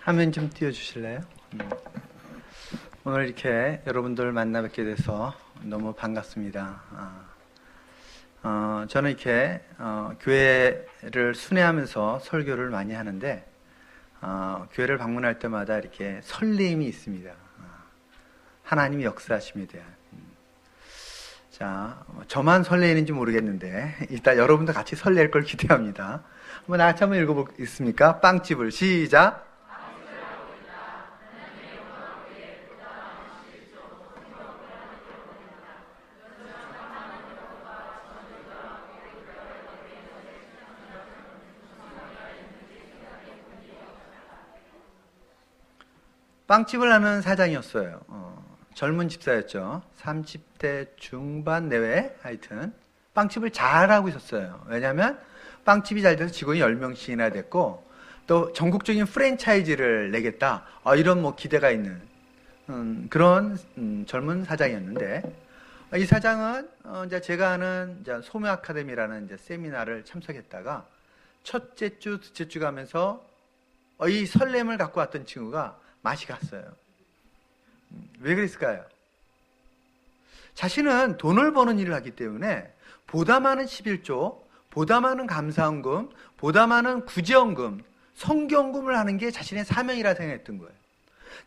화면 좀 띄워주실래요? 오늘 이렇게 여러분들 만나 뵙게 돼서 너무 반갑습니다. 저는 이렇게 교회를 순회하면서 설교를 많이 하는데 교회를 방문할 때마다 이렇게 설레임이 있습니다. 하나님이 역사하심에 대한. 자, 저만 설레이는지 모르겠는데 일단 여러분도 같이 설렐 걸 기대합니다. 같이 한번 읽어보겠습니까? 빵집을 시작. 빵집을 하는 사장이었어요. 젊은 집사였죠. 30대 중반 내외 하여튼 빵집을 잘하고 있었어요. 왜냐하면 빵집이 잘 돼서 직원이 10명씩이나 됐고 또 전국적인 프랜차이즈를 내겠다. 이런 뭐 기대가 있는 그런 젊은 사장이었는데 이 사장은 이제 제가 하는 이제 소묘 아카데미라는 이제 세미나를 참석했다가 첫째 주, 둘째 주 가면서 이 설렘을 갖고 왔던 친구가 맛이 갔어요. 왜 그랬을까요? 자신은 돈을 버는 일을 하기 때문에 보다 많은 11조, 보다 많은 감사헌금, 보다 많은 구제헌금, 성경금을 하는 게 자신의 사명이라 생각했던 거예요.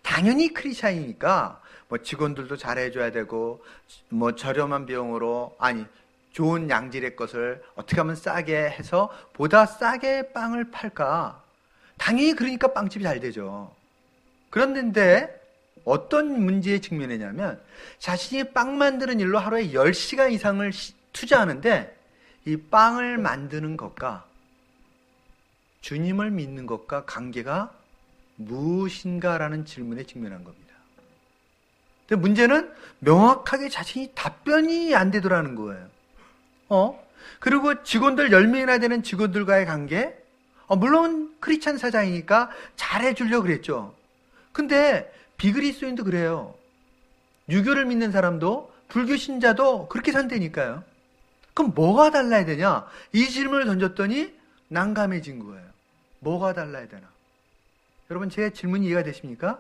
당연히 크리스찬이니까 뭐 직원들도 잘해줘야 되고 뭐 저렴한 비용으로 좋은 양질의 것을 어떻게 하면 싸게 해서 보다 싸게 빵을 팔까? 당연히 그러니까 빵집이 잘 되죠. 그런데 어떤 문제에 직면했냐면 자신이 빵 만드는 일로 하루에 10시간 이상을 투자하는데 이 빵을 만드는 것과 주님을 믿는 것과 관계가 무엇인가라는 질문에 직면한 겁니다. 근데 문제는 명확하게 자신이 답변이 안 되더라는 거예요. 그리고 직원들 10명이나 되는 직원들과의 관계, 물론 크리스찬 사장이니까 잘해주려고 그랬죠. 근데 비그리스도인도 그래요. 유교를 믿는 사람도 불교 신자도 그렇게 산다니까요. 그럼 뭐가 달라야 되냐? 이 질문을 던졌더니 난감해진 거예요. 뭐가 달라야 되나? 여러분 제 질문이 이해가 되십니까?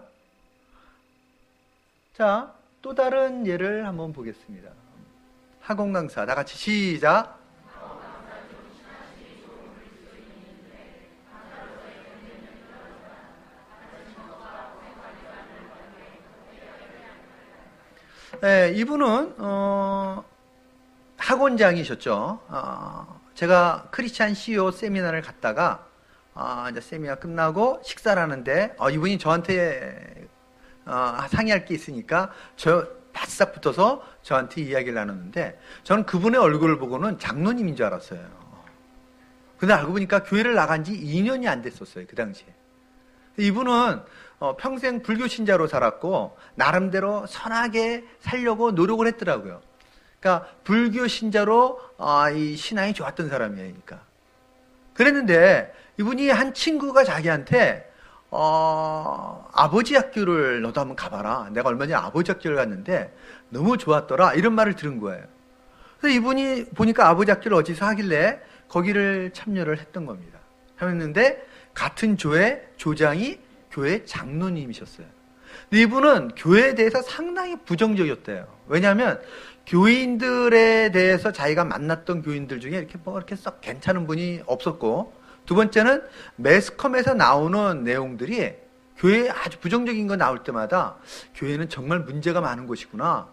자, 또 다른 예를 한번 보겠습니다. 학원 강사 다 같이 시작. 네, 이분은 학원장이셨죠. 제가 크리스찬 CEO 세미나를 갔다가 이제 세미나 끝나고 식사를 하는데 이분이 저한테 상의할 게 있으니까 저 바싹 붙어서 저한테 이야기를 나눴는데 저는 그분의 얼굴을 보고는 장로님인 줄 알았어요. 근데 알고 보니까 교회를 나간 지 2년이 안 됐었어요. 그 당시에. 이분은 평생 불교 신자로 살았고 나름대로 선하게 살려고 노력을 했더라고요. 그러니까 불교 신자로 이 신앙이 좋았던 사람이에요. 그러니까. 그랬는데 이분이 한 친구가 자기한테 아버지 학교를 너도 한번 가봐라. 내가 얼마 전에 아버지 학교를 갔는데 너무 좋았더라. 이런 말을 들은 거예요. 그래서 이분이 보니까 아버지 학교를 어디서 하길래 거기를 참여를 했던 겁니다. 했는데 같은 조의 조장이 교회 장로님이셨어요. 근데 이분은 교회에 대해서 상당히 부정적이었대요. 왜냐하면 교인들에 대해서 자기가 만났던 교인들 중에 이렇게 썩 괜찮은 분이 없었고, 두 번째는 매스컴에서 나오는 내용들이 교회에 아주 부정적인 거 나올 때마다 교회는 정말 문제가 많은 곳이구나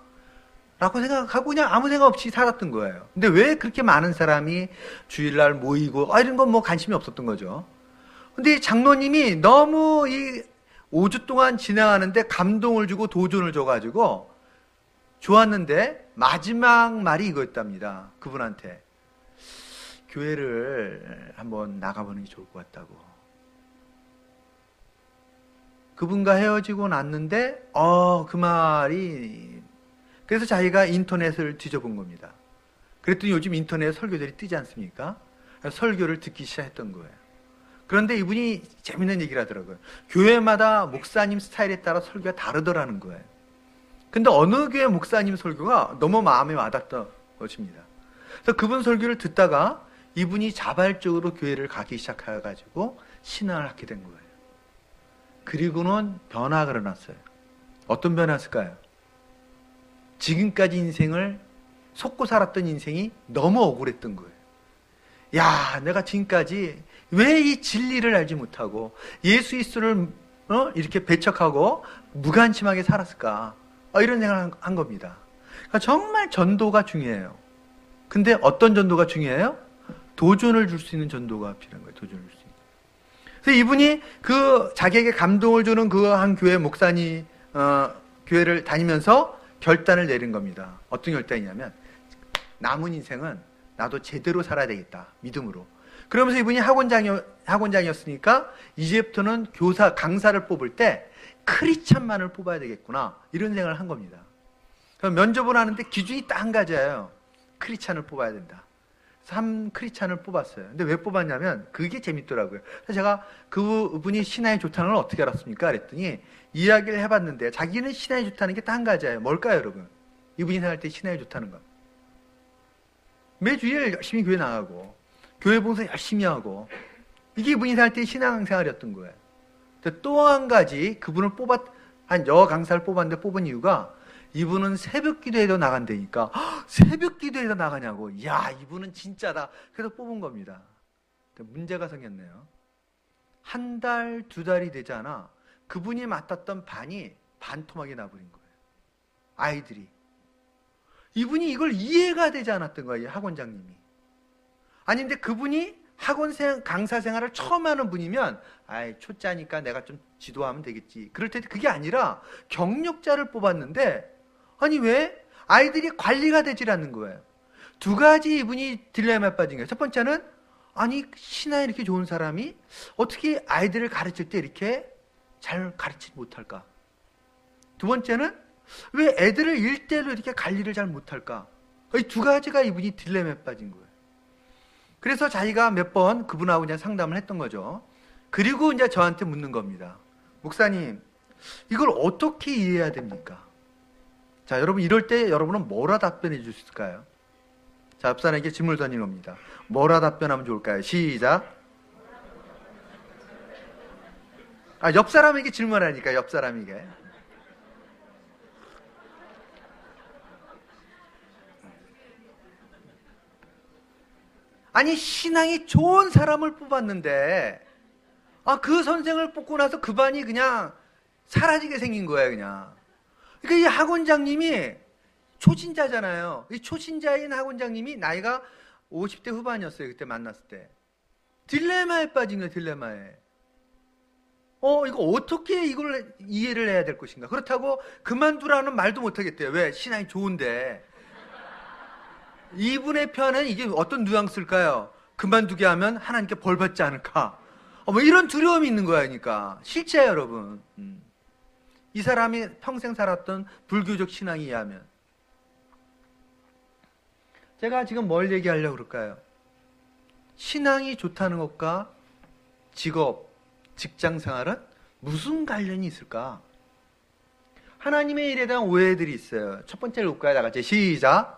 라고 생각하고 그냥 아무 생각 없이 살았던 거예요. 근데 왜 그렇게 많은 사람이 주일날 모이고 이런 건 뭐 관심이 없었던 거죠. 근데 장로님이 너무 이 5주 동안 지나가는데 감동을 주고 도전을 줘가지고 좋았는데 마지막 말이 이거였답니다. 그분한테 교회를 한번 나가보는 게 좋을 것 같다고. 그분과 헤어지고 났는데 그 말이 그래서 자기가 인터넷을 뒤져본 겁니다. 그랬더니 요즘 인터넷에 설교들이 뜨지 않습니까? 설교를 듣기 시작했던 거예요. 그런데 이분이 재밌는 얘기를 하더라고요. 교회마다 목사님 스타일에 따라 설교가 다르더라는 거예요. 근데 어느 교회 목사님 설교가 너무 마음에 와닿던 것입니다. 그래서 그분 설교를 듣다가 이분이 자발적으로 교회를 가기 시작해가지고 신앙을 하게 된 거예요. 그리고는 변화가 일어났어요. 어떤 변화였을까요? 지금까지 인생을 속고 살았던 인생이 너무 억울했던 거예요. 야, 내가 지금까지 왜 이 진리를 알지 못하고 예수 그리스도를 이렇게 배척하고 무관심하게 살았을까? 이런 생각을 한 겁니다. 그러니까 정말 전도가 중요해요. 근데 어떤 전도가 중요해요? 도전을 줄 수 있는 전도가 필요한 거예요. 도전을 줄 수 있는. 그래서 이분이 그 자기에게 감동을 주는 그 한 교회 목사님 교회를 다니면서 결단을 내린 겁니다. 어떤 결단이냐면 남은 인생은 나도 제대로 살아야 되겠다. 믿음으로. 그러면서 이분이 학원장이었으니까 이제부터는 강사를 뽑을 때 크리스찬만을 뽑아야 되겠구나. 이런 생각을 한 겁니다. 면접을 하는데 기준이 딱 한 가지예요. 크리스찬을 뽑아야 된다. 그래서 크리스찬을 뽑았어요. 근데 왜 뽑았냐면 그게 재밌더라고요. 그래서 제가 그분이 신앙이 좋다는 걸 어떻게 알았습니까? 그랬더니 이야기를 해봤는데 자기는 신앙이 좋다는 게 딱 한 가지예요. 뭘까요, 여러분? 이분이 생각할 때 신앙이 좋다는 거. 매주일 열심히 교회 나가고 교회 봉사 열심히 하고 이게 이분이 생각할 때 신앙생활이었던 거예요. 또 한 가지 그분을 한 강사를 뽑았는데 뽑은 이유가 이분은 새벽 기도에도 나간다니까. 새벽 기도에도 나가냐고. 야, 이분은 진짜다. 그래서 뽑은 겁니다. 문제가 생겼네요. 한 달, 두 달이 되지 않아 그분이 맡았던 반이 반토막이 나버린 거예요. 아이들이. 이분이 이걸 이해가 되지 않았던 거예요. 학원장님이. 아니 근데 그분이 강사 생활을 처음 하는 분이면 초짜니까 내가 좀 지도하면 되겠지. 그럴 텐데 그게 아니라 경력자를 뽑았는데 아니 왜? 아이들이 관리가 되질 않는 거예요. 두 가지 이분이 딜레마에 빠진 거예요. 첫 번째는 아니 신앙이 이렇게 좋은 사람이 어떻게 아이들을 가르칠 때 이렇게 잘 가르치지 못할까? 두 번째는 왜 애들을 일대로 이렇게 관리를 잘 못할까? 이 두 가지가 이분이 딜레마에 빠진 거예요. 그래서 자기가 몇 번 그분하고 그냥 상담을 했던 거죠. 그리고 이제 저한테 묻는 겁니다. 목사님, 이걸 어떻게 이해해야 됩니까? 자, 여러분 이럴 때 여러분은 뭐라 답변해 주실까요? 자, 옆 사람에게 질문을 던지는 겁니다. 뭐라 답변하면 좋을까요? 시작. 옆 사람에게 질문하니까 옆 사람에게. 아니 신앙이 좋은 사람을 뽑았는데 그 선생을 뽑고 나서 그 반이 그냥 사라지게 생긴 거예요. 그냥. 그러니까 이 학원장님이 초신자잖아요. 이 초신자인 학원장님이 나이가 50대 후반이었어요. 그때 만났을 때. 딜레마에 빠진 거예요. 딜레마에. 이거 어떻게 이걸 이해를 해야 될 것인가. 그렇다고 그만두라는 말도 못하겠대요. 왜? 신앙이 좋은데. 이분의 편은 이게 어떤 뉘앙스일까요? 그만두게 하면 하나님께 벌 받지 않을까? 뭐 이런 두려움이 있는 거야. 그러니까 실제야 여러분. 이 사람이 평생 살았던 불교적 신앙에 의하면. 제가 지금 뭘 얘기하려고 그럴까요? 신앙이 좋다는 것과 직업, 직장생활은 무슨 관련이 있을까? 하나님의 일에 대한 오해들이 있어요. 첫 번째로 볼까요? 다 같이 시작.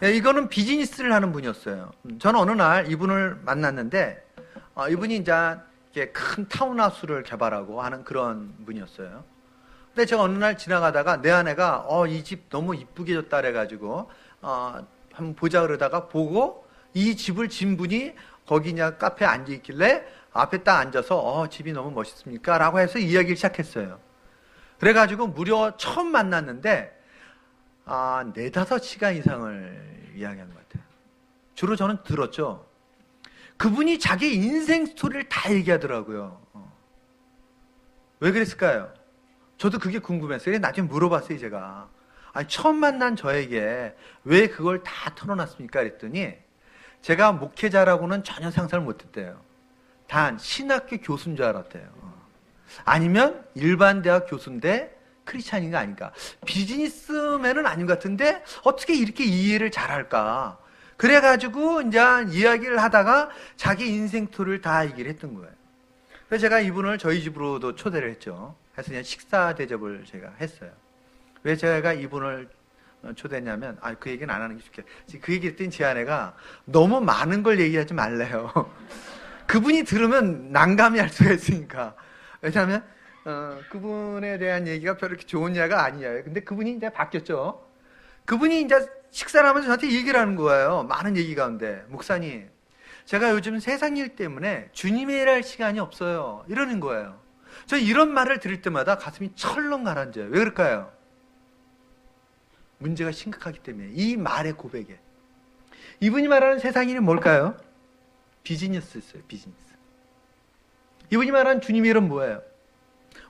이거는 비즈니스를 하는 분이었어요. 저는 어느 날 이분을 만났는데 이분이 이제 큰 타운하우스를 개발하고 하는 그런 분이었어요. 근데 제가 어느 날 지나가다가 내 아내가 이 집 너무 이쁘게 졌다 그래가지고 한번 보자 그러다가 보고 이 집을 진 분이 거기 그냥 카페에 앉아 있길래 앞에 딱 앉아서 집이 너무 멋있습니까? 라고 해서 이야기를 시작했어요. 그래가지고 무려 처음 만났는데 4-5시간 이상을 이야기하는 것 같아요. 주로 저는 들었죠. 그분이 자기 인생 스토리를 다 얘기하더라고요. 왜 그랬을까요? 저도 그게 궁금했어요. 나중에 물어봤어요, 제가. 처음 만난 저에게 왜 그걸 다 털어놨습니까? 그랬더니 제가 목회자라고는 전혀 상상을 못했대요. 단 신학교 교수인 줄 알았대요. 아니면 일반 대학 교수인데 크리스찬인가 아닌가. 비즈니스맨은 아닌 것 같은데 어떻게 이렇게 이해를 잘할까. 그래가지고 이제 이야기를 하다가 자기 인생 투를 다 얘기를 했던 거예요. 그래서 제가 이분을 저희 집으로도 초대를 했죠. 그래서 그냥 식사 대접을 제가 했어요. 왜 제가 이분을 초대했냐면 그 얘기는 안 하는 게 좋겠어요. 그 얘기 했더니 제 아내가 너무 많은 걸 얘기하지 말래요. 그분이 들으면 난감해 할 수가 있으니까. 왜냐하면 그분에 대한 얘기가 별로 이렇게 좋은 이야기가 아니에요. 근데 그분이 이제 바뀌었죠. 그분이 이제 식사를 하면서 저한테 얘기를 하는 거예요. 많은 얘기 가운데. 목사님, 제가 요즘 세상 일 때문에 주님의 일할 시간이 없어요. 이러는 거예요. 저 이런 말을 들을 때마다 가슴이 철렁 가라앉아요. 왜 그럴까요? 문제가 심각하기 때문에. 이 말의 고백에. 이분이 말하는 세상 일이 뭘까요? 비즈니스였어요. 비즈니스. 이분이 말하는 주님의 일은 뭐예요?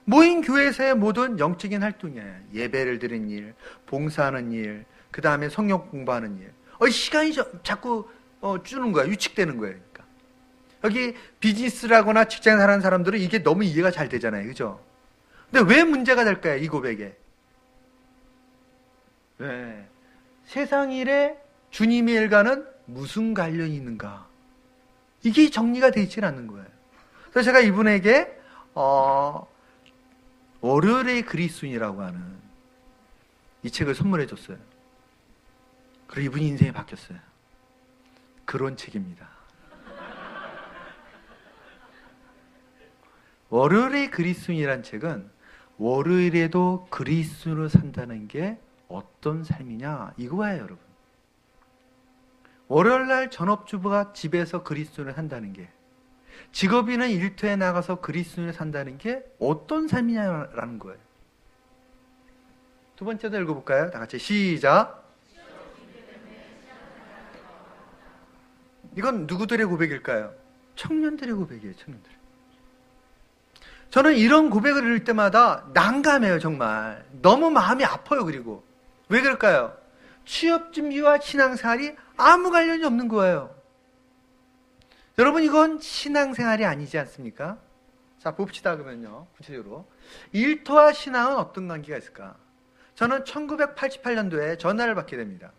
모인 교회에서의 모든 영적인 활동이에요. 예배를 드리는 일, 봉사하는 일, 그 다음에 성경 공부하는 일. 시간이 자꾸 주는 거야. 유축되는 거예요. 그러니까. 여기 비즈니스라거나 직장에 사는 사람들은 이게 너무 이해가 잘 되잖아요. 그죠? 근데 왜 문제가 될까요? 이 고백에. 왜? 세상 일에 주님의 일과는 무슨 관련이 있는가? 이게 정리가 되지 않는 거예요. 그래서 제가 이분에게 월요일의 그리스도인이라고 하는 이 책을 선물해 줬어요. 그리고 이분이 인생이 바뀌었어요. 그런 책입니다. 월요일의 그리스도인이란 책은 월요일에도 그리스도인으로 산다는 게 어떤 삶이냐 이거예요, 여러분. 월요일날 전업주부가 집에서 그리스도인을 산다는 게, 직업인은 일터에 나가서 그리스도인을 산다는 게 어떤 삶이냐라는 거예요. 두 번째도 읽어볼까요? 다 같이 시작. 이건 누구들의 고백일까요? 청년들의 고백이에요. 청년들. 저는 이런 고백을 읽을 때마다 난감해요. 정말 너무 마음이 아파요. 그리고 왜 그럴까요? 취업 준비와 신앙생활이 아무 관련이 없는 거예요. 여러분, 이건 신앙생활이 아니지 않습니까? 자, 봅시다. 그러면요, 구체적으로 일터와 신앙은 어떤 관계가 있을까? 저는 1988년도에 전화를 받게 됩니다.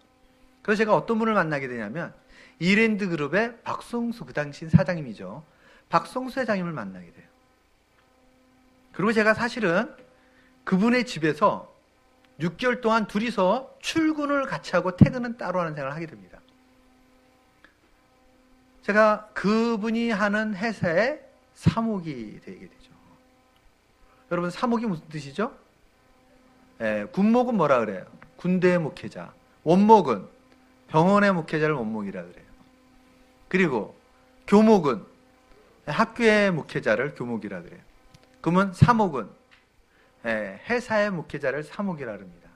그래서 제가 어떤 분을 만나게 되냐면 이랜드 그룹의 박성수, 그 당시 사장님이죠. 박성수 회장님을 만나게 돼요. 그리고 제가 사실은 그분의 집에서 6개월 동안 둘이서 출근을 같이 하고 퇴근은 따로 하는 생활을 하게 됩니다. 제가 그분이 하는 회사의 사목이 되게 되죠. 여러분, 사목이 무슨 뜻이죠? 군목은 뭐라 그래요? 군대의 목회자. 원목은 병원의 목회자를 원목이라 그래요. 그리고 교목은 학교의 목회자를 교목이라 그래요. 그러면 사목은 회사의 목회자를 사목이라 합니다.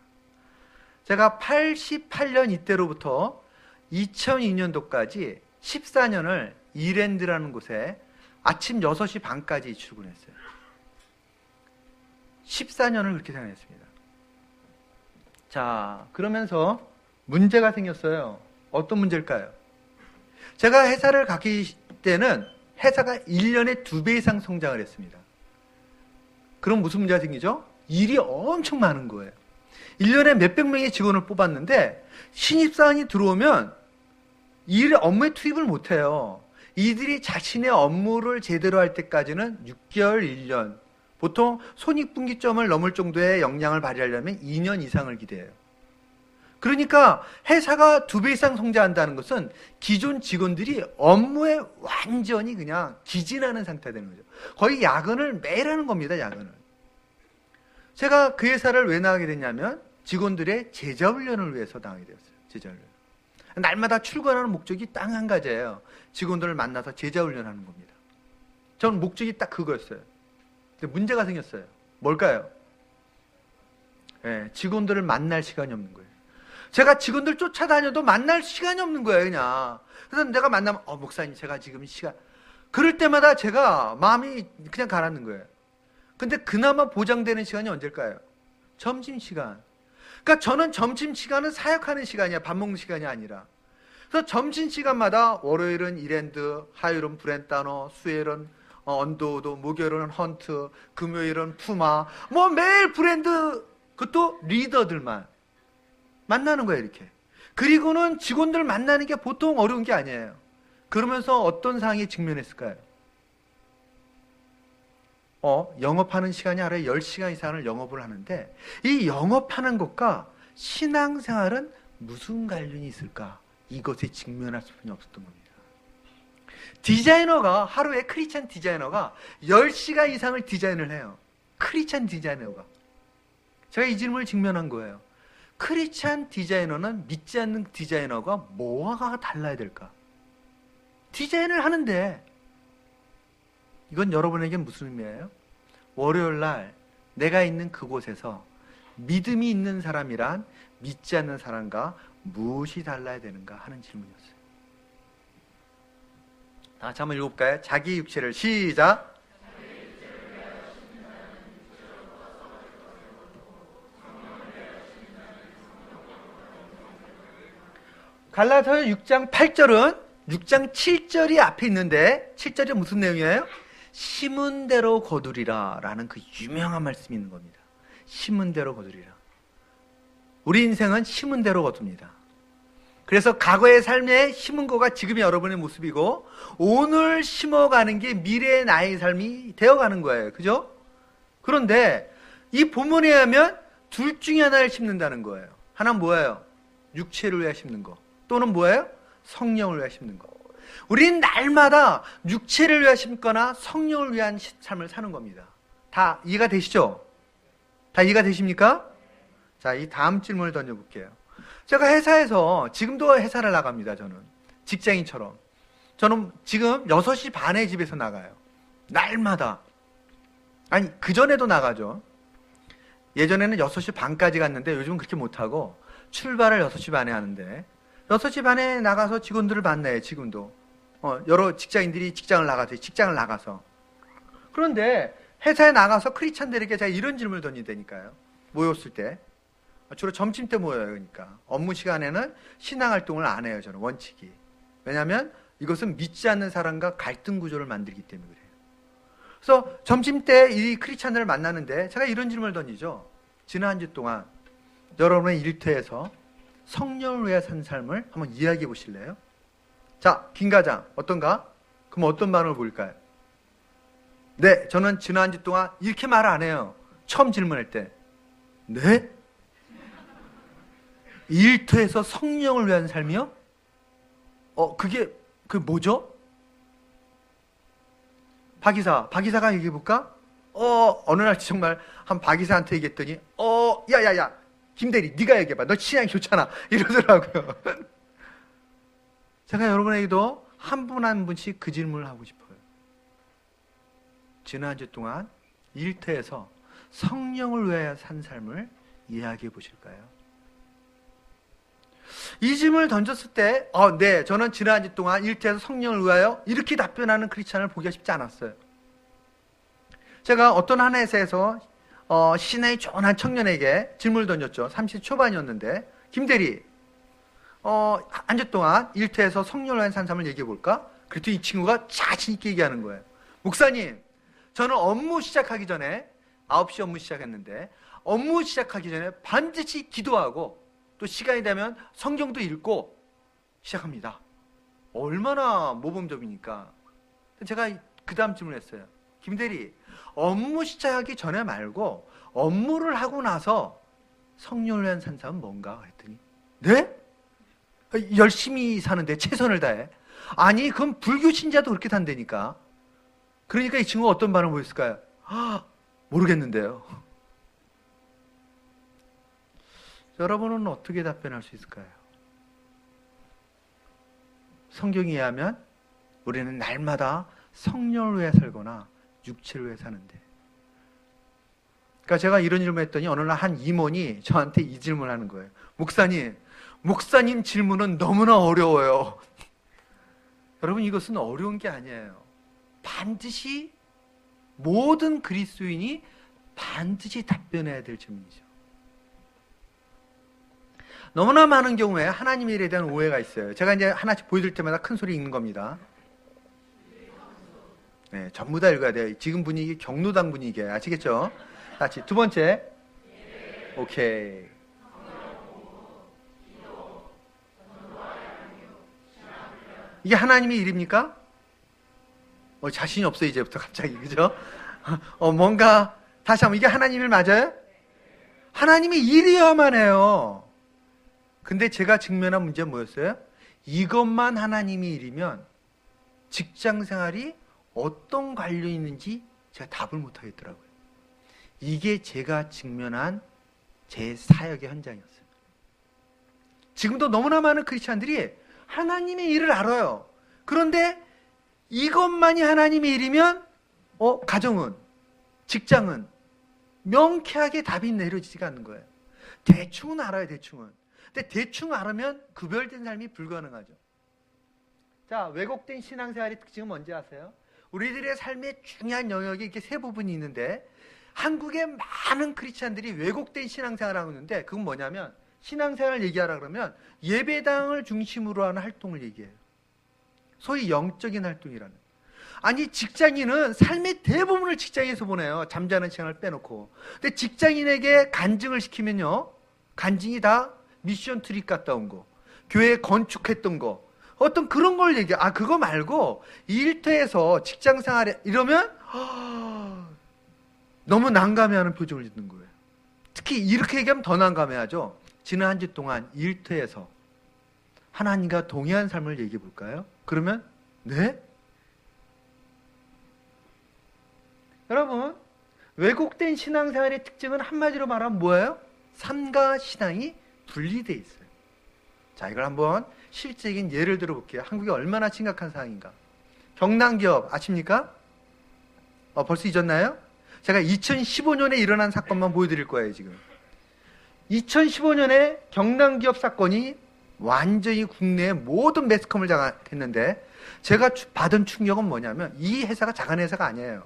제가 88년 이때로부터 2002년도까지 14년을 이랜드라는 곳에 아침 6시 반까지 출근했어요. 14년을 그렇게 생활했습니다. 자, 그러면서 문제가 생겼어요. 어떤 문제일까요? 제가 회사를 가기 때는 회사가 1년에 2배 이상 성장을 했습니다. 그럼 무슨 문제가 생기죠? 일이 엄청 많은 거예요. 1년에 몇백 명의 직원을 뽑았는데 신입사원이 들어오면 업무에 투입을 못해요. 이들이 자신의 업무를 제대로 할 때까지는 6개월, 1년, 보통 손익분기점을 넘을 정도의 역량을 발휘하려면 2년 이상을 기대해요. 그러니까 회사가 2배 이상 성장한다는 것은 기존 직원들이 업무에 완전히 그냥 기진하는 상태가 되는 거죠. 거의 야근을 매일 하는 겁니다. 야근을. 제가 그 회사를 왜 나가게 됐냐면 직원들의 제자훈련을 위해서 나가게 되었어요. 제자훈련. 날마다 출근하는 목적이 딱 한 가지예요. 직원들을 만나서 제자훈련하는 겁니다. 저는 목적이 딱 그거였어요. 근데 문제가 생겼어요. 뭘까요? 직원들을 만날 시간이 없는 거예요. 제가 직원들 쫓아다녀도 만날 시간이 없는 거예요, 그냥. 그래서 내가 만나면, 목사님, 제가 지금 그럴 때마다 제가 마음이 그냥 가라앉는 거예요. 근데 그나마 보장되는 시간이 언제일까요? 점심시간. 그러니까 저는 점심시간은 사역하는 시간이야. 밥 먹는 시간이 아니라. 그래서 점심시간마다 월요일은 이랜드, 화요일은 브랜따너, 수요일은 언더우드, 목요일은 헌트, 금요일은 푸마, 매일 브랜드, 그것도 리더들만 만나는 거예요, 이렇게. 그리고는 직원들 만나는 게 보통 어려운 게 아니에요. 그러면서 어떤 상황에 직면했을까요? 영업하는 시간이 하루에 10시간 이상을 영업을 하는데 이 영업하는 것과 신앙생활은 무슨 관련이 있을까? 이것에 직면할 수밖에 없었던 겁니다. 디자이너가 하루에 크리스찬 디자이너가 10시간 이상을 디자인을 해요. 크리스찬 디자이너가. 제가 이 질문을 직면한 거예요. 크리스찬 디자이너는 믿지 않는 디자이너가 뭐가 달라야 될까? 디자인을 하는데 이건 여러분에게 무슨 의미예요? 월요일 날 내가 있는 그곳에서 믿음이 있는 사람이란 믿지 않는 사람과 무엇이 달라야 되는가 하는 질문이었어요. 다시 한번 읽어볼까요? 자기 육체를 시작. 갈라디아서 6장 8절은 6장 7절이 앞에 있는데 7절이 무슨 내용이에요? 심은 대로 거두리라 라는 그 유명한 말씀이 있는 겁니다. 심은 대로 거두리라. 우리 인생은 심은 대로 거둡니다. 그래서 과거의 삶에 심은 거가 지금의 여러분의 모습이고 오늘 심어가는 게 미래의 나의 삶이 되어가는 거예요. 그죠? 그런데 이 본문에 의하면 둘 중에 하나를 심는다는 거예요. 하나는 뭐예요? 육체를 위해 심는 거. 또는 뭐예요? 성령을 위해 심는 거. 우리는 날마다 육체를 위해 심거나 성령을 위한 삶을 사는 겁니다. 다 이해가 되시죠? 다 이해가 되십니까? 자, 이 다음 질문을 던져볼게요. 제가 회사에서, 지금도 회사를 나갑니다, 저는. 직장인처럼. 저는 지금 6시 반에 집에서 나가요. 날마다. 아니, 그전에도 나가죠. 예전에는 6시 반까지 갔는데 요즘은 그렇게 못하고 출발을 6시 반에 하는데 6시 반에 나가서 직원들을 만나요, 지금도. 여러 직장인들이 직장을 나가서. 그런데 회사에 나가서 크리스찬들에게 제가 이런 질문을 던진다니까요. 모였을 때. 주로 점심 때 모여요, 그러니까. 업무 시간에는 신앙활동을 안 해요, 저는 원칙이. 왜냐하면 이것은 믿지 않는 사람과 갈등 구조를 만들기 때문에 그래요. 그래서 점심 때 이 크리스찬들을 만나는데 제가 이런 질문을 던지죠. 지난 한 주 동안 여러분의 일터에서 성령을 위해 산 삶을 한번 이야기해 보실래요? 자, 김 과장 어떤가? 그럼 어떤 반응을 보일까요? 네, 저는 지난 한 주 동안 이렇게 말을 안 해요. 처음 질문할 때. 네? 일터에서 성령을 위한 삶이요? 그게 뭐죠? 박이사가 얘기해볼까? 어느 날 정말 한 박이사한테 얘기했더니 야야야 김대리 네가 얘기해봐. 너 취향이 좋잖아. 이러더라고요. 제가 여러분에게도 한 분 한 분씩 그 질문을 하고 싶어요. 지난 한 주 동안 일터에서 성령을 위하여 산 삶을 이야기해 보실까요? 이 질문을 던졌을 때 네, 저는 지난 한 주 동안 일터에서 성령을 위하여 이렇게 답변하는 크리스찬을 보기가 쉽지 않았어요. 제가 어떤 한 회사에서 신앙이 좋은 한 청년에게 질문을 던졌죠. 30 초반이었는데 김대리 한 주 동안 일터에서 성령을 위한 산 삶을 얘기해 볼까? 그랬더니 이 친구가 자신 있게 얘기하는 거예요. 목사님, 저는 업무 시작하기 전에 9시 업무 시작했는데 업무 시작하기 전에 반드시 기도하고 또 시간이 되면 성경도 읽고 시작합니다. 얼마나 모범적입니까? 제가 그 다음 질문을 했어요. 김대리, 업무 시작하기 전에 말고 업무를 하고 나서 성령을 위한 산 삶은 뭔가? 했더니 네? 열심히 사는데 최선을 다해. 아니, 그럼 불교 신자도 그렇게 산다니까. 그러니까 이 친구가 어떤 반응을 보였을까요? 모르겠는데요. 여러분은 어떻게 답변할 수 있을까요? 성경에 의하면 우리는 날마다 성령을 위해 살거나 육체를 위해 사는데. 그러니까 제가 이런 질문을 했더니 어느 날 한 임원이 저한테 이 질문을 하는 거예요. 목사님 질문은 너무나 어려워요. 여러분, 이것은 어려운 게 아니에요. 반드시 모든 그리스도인이 반드시 답변해야 될 질문이죠. 너무나 많은 경우에 하나님의 일에 대한 오해가 있어요. 제가 이제 하나씩 보여드릴 때마다 큰 소리 읽는 겁니다. 네, 전부 다 읽어야 돼요. 지금 분위기 경로당 분위기예요. 아시겠죠? 다시 두 번째. 오케이. 이게 하나님의 일입니까? 자신이 없어 이제부터 갑자기. 그죠? 뭔가 다시 한번 이게 하나님의 일 맞아요? 하나님의 일이어야만 해요. 근데 제가 직면한 문제는 뭐였어요? 이것만 하나님의 일이면 직장 생활이 어떤 관련이 있는지 제가 답을 못 하겠더라고요. 이게 제가 직면한 제 사역의 현장이었어요. 지금도 너무나 많은 크리스찬들이 하나님의 일을 알아요. 그런데 이것만이 하나님의 일이면 가정은, 직장은 명쾌하게 답이 내려지지가 않는 거예요. 대충은 알아요, 대충은. 근데 대충 알으면 구별된 삶이 불가능하죠. 자, 왜곡된 신앙생활의 특징은 뭔지 아세요? 우리들의 삶의 중요한 영역이 이렇게 세 부분이 있는데, 한국의 많은 크리스찬들이 왜곡된 신앙생활을 하고 있는데, 그건 뭐냐면, 신앙생활을 얘기하라 그러면 예배당을 중심으로 하는 활동을 얘기해요. 소위 영적인 활동이라는. 아니, 직장인은 삶의 대부분을 직장에서 보내요. 잠자는 시간을 빼놓고. 근데 직장인에게 간증을 시키면요, 간증이 다 미션 트립 갔다 온 거, 교회 건축했던 거, 어떤 그런 걸 얘기해. 그거 말고 일터에서 직장 생활에 이러면 너무 난감해하는 표정을 짓는 거예요. 특히 이렇게 얘기하면 더 난감해하죠. 지난 한 주 동안 일터에서 하나님과 동의한 삶을 얘기해 볼까요? 그러면 네? 여러분, 왜곡된 신앙생활의 특징은 한마디로 말하면 뭐예요? 삶과 신앙이 분리되어 있어요. 자, 이걸 한번 실제적인 예를 들어 볼게요. 한국이 얼마나 심각한 상황인가. 경남기업 아십니까? 벌써 잊었나요? 제가 2015년에 일어난 사건만 보여드릴 거예요, 지금. 2015년에 경남기업 사건이 완전히 국내의 모든 매스컴을 장악했는데, 제가 받은 충격은 뭐냐면, 이 회사가 작은 회사가 아니에요.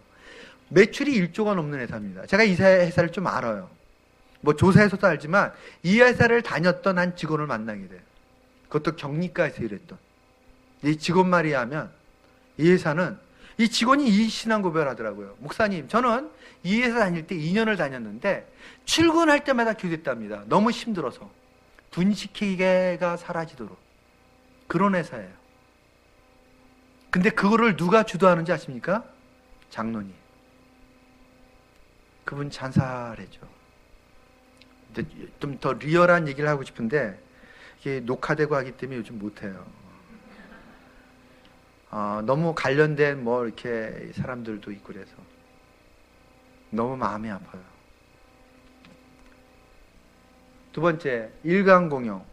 매출이 1조가 넘는 회사입니다. 제가 이 회사를 좀 알아요. 뭐 조사해서도 알지만 이 회사를 다녔던 한 직원을 만나게 돼요. 그것도 경리과에서 일했던 이 직원 말이 하면, 이 회사는, 이 직원이 이 신앙 고백을 하더라고요. 목사님, 저는 이 회사 다닐 때 2년을 다녔는데 출근할 때마다 기도했답니다. 너무 힘들어서. 분식회계가 사라지도록. 그런 회사예요. 근데 그거를 누가 주도하는지 아십니까? 장로님. 그분 잔살했죠. 좀 더 리얼한 얘기를 하고 싶은데 이게 녹화되고 하기 때문에 요즘 못해요. 너무 관련된 뭐 이렇게 사람들도 있고 그래서 너무 마음이 아파요. 두 번째, 일강공용,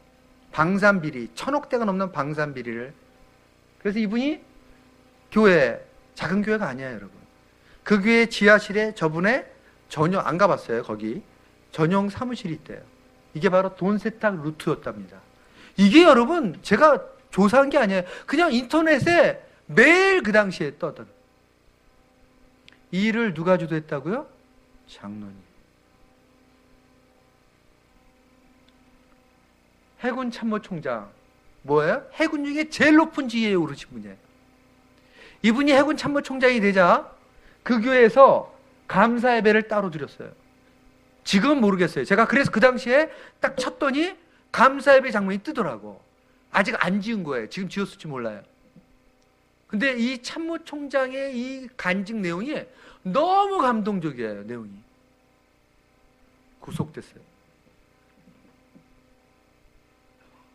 방산비리, 1,000억대가 넘는 방산비리를. 그래서 이분이 교회, 작은 교회가 아니에요, 여러분. 그 교회 지하실에 저분의 전용, 안 가봤어요, 거기. 전용 사무실이 있대요. 이게 바로 돈 세탁 루트였답니다. 이게 여러분, 제가 조사한 게 아니에요. 그냥 인터넷에 매일 그 당시에 떠던. 이 일을 누가 주도했다고요? 장로님. 해군 참모총장. 뭐예요? 해군 중에 제일 높은 지위에 오르신 분이에요. 이분이 해군 참모총장이 되자 그 교회에서 감사 예배를 따로 드렸어요. 지금은 모르겠어요. 제가 그래서 그 당시에 딱 쳤더니 감사 예배 장면이 뜨더라고. 아직 안 지은 거예요. 지금 지었을지 몰라요. 근데 이 참모총장의 이 간증 내용이 너무 감동적이에요. 내용이. 구속됐어요.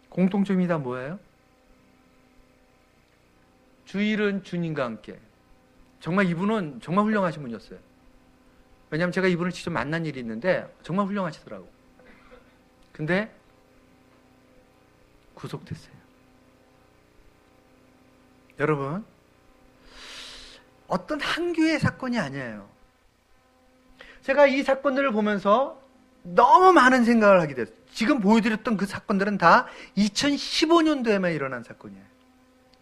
공통점이 다 뭐예요? 주일은 주님과 함께. 정말 이분은 정말 훌륭하신 분이었어요. 왜냐하면 제가 이분을 직접 만난 일이 있는데 정말 훌륭하시더라고. 근데 구속됐어요. 여러분, 어떤 한 교회의 사건이 아니에요. 제가 이 사건들을 보면서 너무 많은 생각을 하게 됐어요. 지금 보여드렸던 그 사건들은 다 2015년도에만 일어난 사건이에요.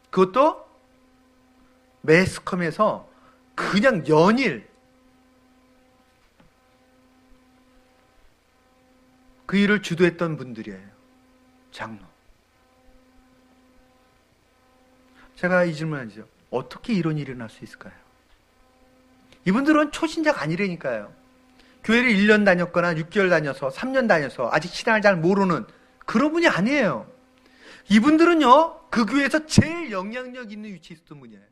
그것도 매스컴에서 그냥 연일 그 일을 주도했던 분들이에요. 장로. 제가 이 질문을 하죠. 어떻게 이런 일이 일어날 수 있을까요? 이분들은 초신자가 아니라니까요. 교회를 1년 다녔거나 6개월 다녀서 3년 다녀서 아직 신앙을 잘 모르는 그런 분이 아니에요. 이분들은요, 그 교회에서 제일 영향력 있는 위치에 있었던 분이에요.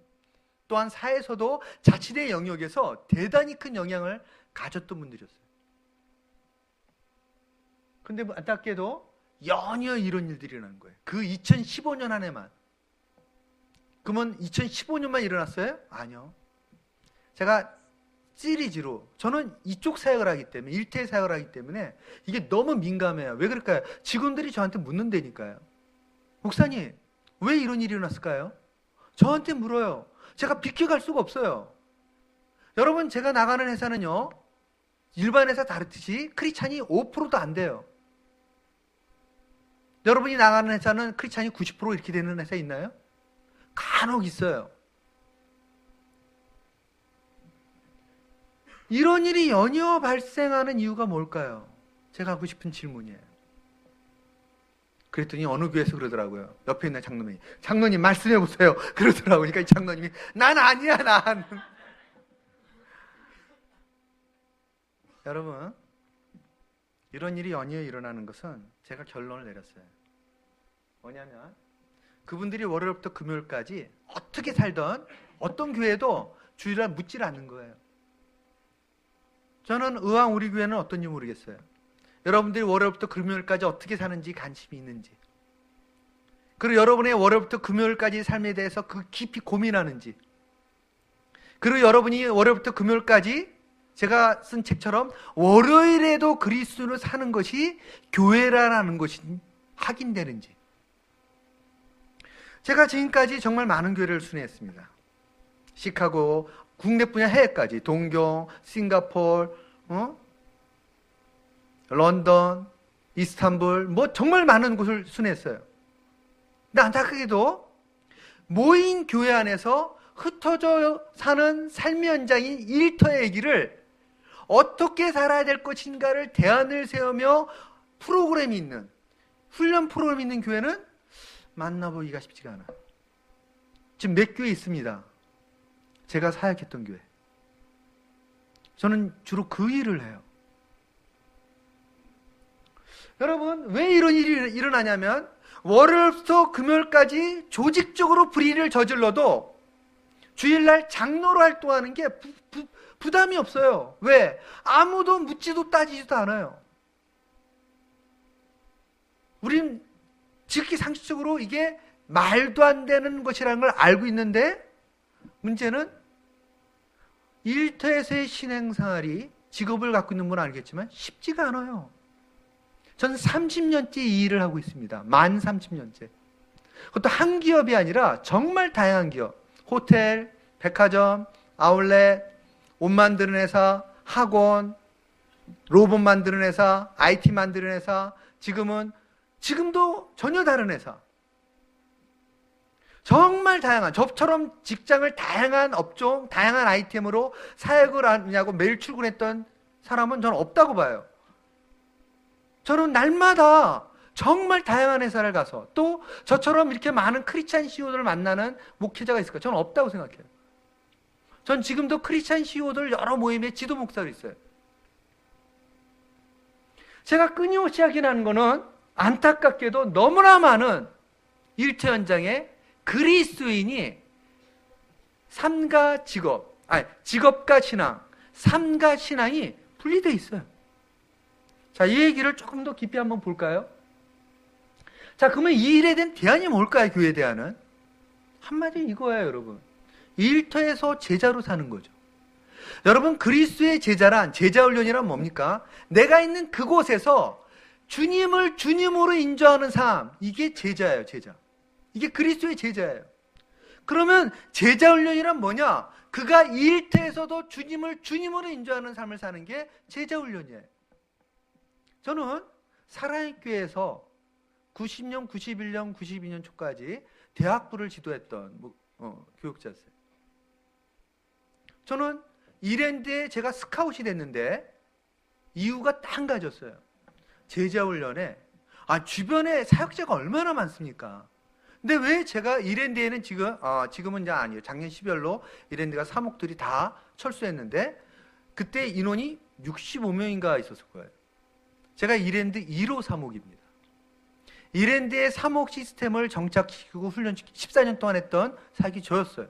또한 사회에서도 자신의 영역에서 대단히 큰 영향을 가졌던 분들이었어요. 근데 안타깝게도 연이어 이런 일들이 일어나는 거예요. 그 2015년 한 해만. 그러면 2015년만 일어났어요? 아니요. 제가 시리즈로, 저는 이쪽 사역을 하기 때문에, 일태 사역을 하기 때문에 이게 너무 민감해요. 왜 그럴까요? 직원들이 저한테 묻는다니까요. 목사님, 왜 이런 일이 일어났을까요? 저한테 물어요. 제가 비켜갈 수가 없어요. 여러분, 제가 나가는 회사는요, 일반 회사 다르듯이 크리스찬이 5%도 안 돼요. 여러분이 나가는 회사는 크리스찬이 90% 이렇게 되는 회사 있나요? 간혹 있어요. 이런 일이 연이어 발생하는 이유가 뭘까요? 제가 하고 싶은 질문이에요. 그랬더니 어느 교회에서 그러더라고요. 옆에 있는 장로님이, 장로님 말씀해 보세요. 그러더라고요. 그러니까 이 장로님이, 난 아니야, 난. 여러분, 이런 일이 연이어 일어나는 것은 제가 결론을 내렸어요. 뭐냐면 그분들이 월요일부터 금요일까지 어떻게 살던 어떤 교회도 주일날 묻질 않는 거예요. 저는 의왕 우리 교회는 어떤지 모르겠어요. 여러분들이 월요일부터 금요일까지 어떻게 사는지 관심이 있는지, 그리고 여러분의 월요일부터 금요일까지 삶에 대해서 그 깊이 고민하는지, 그리고 여러분이 월요일부터 금요일까지 제가 쓴 책처럼 월요일에도 그리스도로 사는 것이 교회라는 것이 확인되는지. 제가 지금까지 정말 많은 교회를 순회했습니다. 시카고, 국내뿐이 해외까지, 동경, 싱가포르, 런던, 이스탄불, 뭐 정말 많은 곳을 순회했어요. 근데 안타깝게도 모인 교회 안에서 흩어져 사는 삶의 현장인 일터의 얘기를 어떻게 살아야 될 것인가를 대안을 세우며 프로그램이 있는, 훈련 프로그램이 있는 교회는 만나보기가 쉽지가 않아요. 지금 몇 교회 있습니다. 제가 사역했던 교회. 저는 주로 그 일을 해요. 여러분, 왜 이런 일이 일어나냐면 월요일부터 금요일까지 조직적으로 불의를 저질러도 주일날 장로로 활동하는 게 부담이 없어요. 왜? 아무도 묻지도 따지지도 않아요. 우린 지극히 상식적으로 이게 말도 안 되는 것이라는 걸 알고 있는데, 문제는 일터에서의 신앙생활이, 직업을 갖고 있는 분은 알겠지만 쉽지가 않아요. 저는 30년째 이 일을 하고 있습니다. 만 30년째. 그것도 한 기업이 아니라 정말 다양한 기업. 호텔, 백화점, 아울렛, 옷 만드는 회사, 학원, 로봇 만드는 회사, IT 만드는 회사, 지금도 전혀 다른 회사. 정말 다양한, 저처럼 직장을 다양한 업종, 다양한 아이템으로 사역을 하냐고 매일 출근했던 사람은 저는 없다고 봐요. 저는 날마다 정말 다양한 회사를 가서 또 저처럼 이렇게 많은 크리스찬 CEO들을 만나는 목회자가 있을까? 저는 없다고 생각해요. 전 지금도 크리스찬 CEO들 여러 모임의 지도 목사로 있어요. 제가 끊임없이 확인하는 거는 안타깝게도 너무나 많은 일터 현장에 그리스도인이 삶과 직업, 직업과 신앙, 삶과 신앙이 분리되어 있어요. 자, 이 얘기를 조금 더 깊이 한번 볼까요? 자, 그러면 이 일에 대한 대안이 뭘까요? 교회에 대한은 한마디 이거예요, 여러분. 일터에서 제자로 사는 거죠. 여러분, 그리스도의 제자란, 제자훈련이란 뭡니까? 내가 있는 그곳에서 주님을 주님으로 인정하는 삶, 이게 제자예요, 제자. 이게 그리스도의 제자예요. 그러면 제자훈련이란 뭐냐? 그가 일터에서도 주님을 주님으로 인정하는 삶을 사는 게 제자훈련이에요. 저는 사랑의 교회에서 90년, 91년, 92년 초까지 대학부를 지도했던 교육자였어요. 저는 이랜드에 제가 스카웃이 됐는데 이유가 딱 한 가지였어요. 제자훈련에 주변에 사역자가 얼마나 많습니까? 근데 왜 제가 이랜드에는 지금은 이제 아니에요. 작년 12월로 이랜드가 사목들이 다 철수했는데 그때 인원이 65명인가 있었을 거예요. 제가 이랜드 1호 사목입니다. 이랜드의 사목 시스템을 정착시키고 훈련시키고 14년 동안 했던 사역이 저였어요.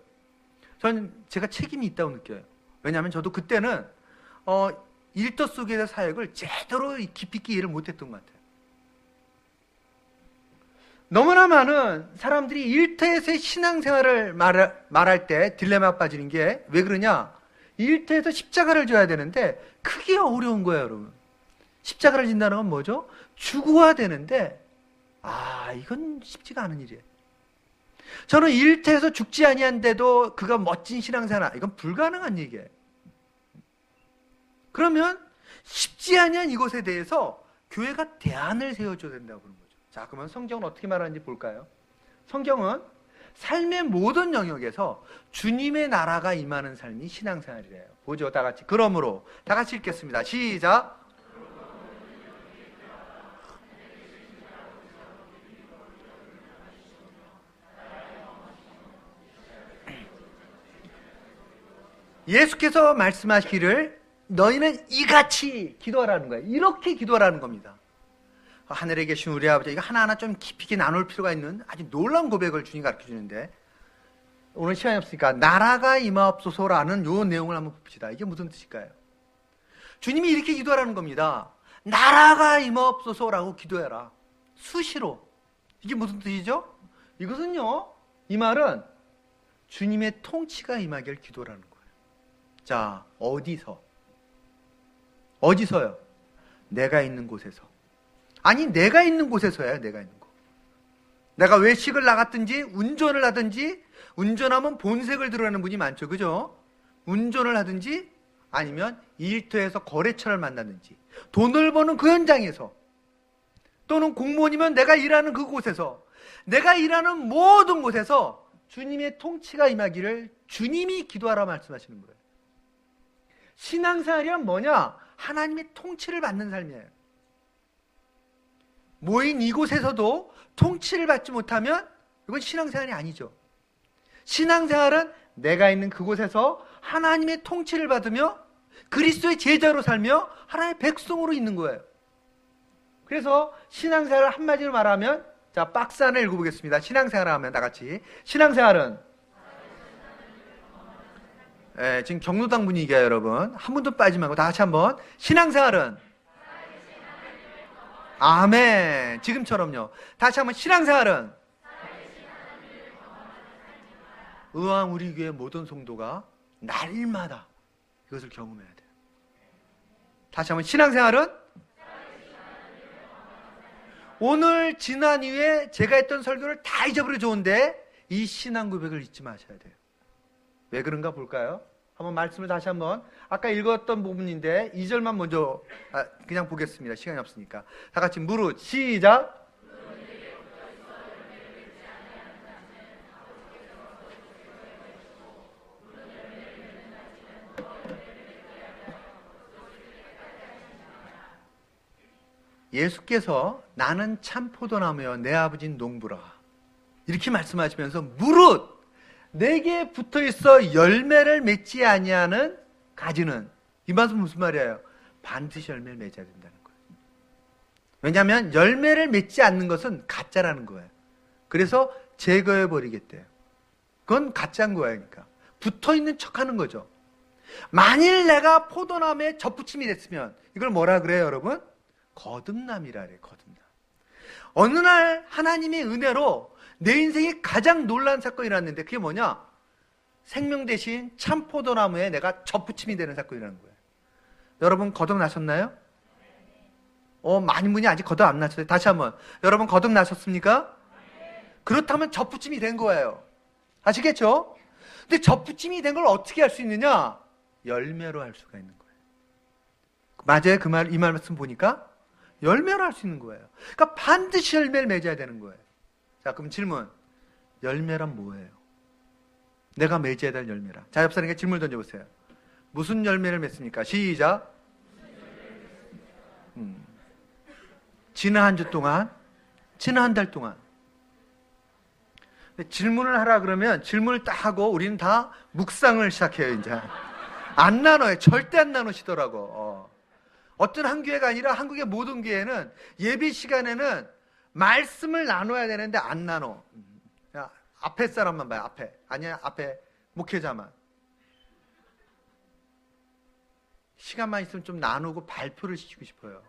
저는 제가 책임이 있다고 느껴요. 왜냐하면 저도 그때는 일터 속에서 사역을 제대로 깊이 있게 이해를 못했던 것 같아요. 너무나 많은 사람들이 일터에서의 신앙생활을 말할 때 딜레마가 빠지는 게 왜 그러냐? 일터에서 십자가를 져야 되는데 크게 어려운 거예요, 여러분. 십자가를 진다는 건 뭐죠? 죽어야 되는데 이건 쉽지가 않은 일이에요. 저는 일터에서 죽지 아니한데도 그가 멋진 신앙생활, 이건 불가능한 얘기예요. 그러면 쉽지 아니한 이것에 대해서 교회가 대안을 세워줘야 된다고 그러는 거죠. 자, 그러면 성경은 어떻게 말하는지 볼까요? 성경은 삶의 모든 영역에서 주님의 나라가 임하는 삶이 신앙생활이래요. 보죠, 다 같이. 그러므로 다 같이 읽겠습니다. 시작. 예수께서 말씀하시기를 너희는 이같이 기도하라는 거예요. 이렇게 기도하라는 겁니다. 하늘에 계신 우리 아버지, 이거 하나하나 좀 깊이 있게 나눌 필요가 있는 아주 놀라운 고백을 주님이 가르쳐 주는데, 오늘 시간이 없으니까 나라가 임하옵소서라는 요 내용을 한번 봅시다. 이게 무슨 뜻일까요? 주님이 이렇게 기도하라는 겁니다. 나라가 임하옵소서라고 기도해라. 수시로. 이게 무슨 뜻이죠? 이것은요, 이 말은 주님의 통치가 임하길 기도라는 거예요. 자, 어디서요? 내가 있는 곳에서. 아니, 내가 있는 곳에서야, 내가 있는 곳. 내가 외식을 나갔든지 운전을 하든지, 운전하면 본색을 드러내는 분이 많죠, 그죠? 운전을 하든지 아니면 일터에서 거래처를 만나든지, 돈을 버는 그 현장에서, 또는 공무원이면 내가 일하는 그곳에서, 내가 일하는 모든 곳에서 주님의 통치가 임하기를 주님이 기도하라 말씀하시는 거예요. 신앙생활이란 뭐냐? 하나님의 통치를 받는 삶이에요. 모인 이곳에서도 통치를 받지 못하면 이건 신앙생활이 아니죠. 신앙생활은 내가 있는 그곳에서 하나님의 통치를 받으며 그리스도의 제자로 살며 하나님의 백성으로 있는 거예요. 그래서 신앙생활을 한마디로 말하면, 자, 박스 하나 읽어보겠습니다. 신앙생활을 하면 다 같이. 신앙생활은, 지금 경로당 분위기야, 여러분. 한 분도 빠지지 말고 다 같이 한번. 신앙생활은, 아멘. 지금처럼요. 다시 한번. 신앙생활은, 의왕 우리 교회 모든 성도가 날마다 이것을 경험해야 돼요. 다시 한번. 신앙생활은, 오늘 지난 이후에 제가 했던 설교를 다 잊어버려 좋은데 이 신앙 고백을 잊지 마셔야 돼요. 왜 그런가 볼까요? 한번 말씀을 다시 한번, 아까 읽었던 부분인데 2절만 먼저 그냥 보겠습니다. 시간이 없으니까. 다 같이 무릇 시작. 예수께서 나는 참 포도나무여 내 아버지는 농부라 이렇게 말씀하시면서 무릇 내게 붙어있어 열매를 맺지 아니하는 가지는, 이 말씀은 무슨 말이에요? 반드시 열매를 맺어야 된다는 거예요. 왜냐하면 열매를 맺지 않는 것은 가짜라는 거예요. 그래서 제거해버리겠대요. 그건 가짜인 거예요. 그러니까 붙어있는 척하는 거죠. 만일 내가 포도나무에 접붙임이 됐으면 이걸 뭐라 그래요, 여러분? 거듭남이라 그래요. 거듭남. 어느 날 하나님의 은혜로 내 인생에 가장 놀라운 사건이 일어났는데 그게 뭐냐? 생명 대신 참 포도나무에 내가 접붙임이 되는 사건이라는 거예요. 여러분 거듭나셨나요? 많은 분이 아직 거듭 안 나셨어요. 다시 한번. 여러분 거듭나셨습니까? 그렇다면 접붙임이 된 거예요. 아시겠죠? 근데 접붙임이 된 걸 어떻게 할 수 있느냐? 열매로 할 수가 있는 거예요. 맞아요? 이 말씀 보니까 열매로 할 수 있는 거예요. 그러니까 반드시 열매를 맺어야 되는 거예요. 자, 그럼 질문. 열매란 뭐예요? 내가 맺어야 될 열매라. 자, 옆 사람에게 질문 던져보세요. 무슨 열매를 맺습니까? 시작. 지난 한 주 동안, 지난 한 달 동안. 질문을 하라 그러면 질문을 딱 하고 우리는 다 묵상을 시작해요, 이제. 안 나눠요. 절대 안 나누시더라고. 어떤 한 교회가 아니라 한국의 모든 교회는 예배 시간에는 말씀을 나눠야 되는데 안 나눠. 그냥 앞에 사람만 봐요. 앞에. 아니야, 앞에 목회자만. 시간만 있으면 좀 나누고 발표를 시키고 싶어요.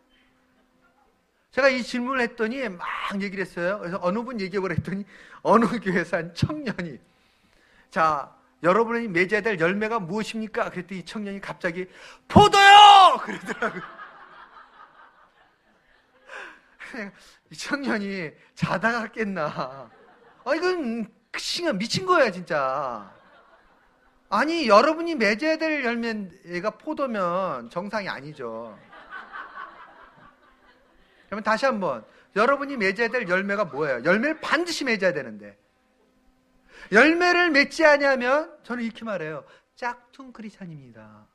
제가 이 질문을 했더니 막 얘기를 했어요. 그래서 어느 분 얘기해보라 했더니 어느 교회에서 한 청년이, 자, 여러분이 맺어야 될 열매가 무엇입니까? 그랬더니 이 청년이 갑자기 포도요! 그러더라고요. 이 청년이 자다가 깼나. 이건 미친 거야 진짜. 아니, 여러분이 맺어야 될 열매가 포도면 정상이 아니죠. 그러면 다시 한번, 여러분이 맺어야 될 열매가 뭐예요? 열매를 반드시 맺어야 되는데, 열매를 맺지 않으면 저는 이렇게 말해요. 짝퉁 크리스찬입니다.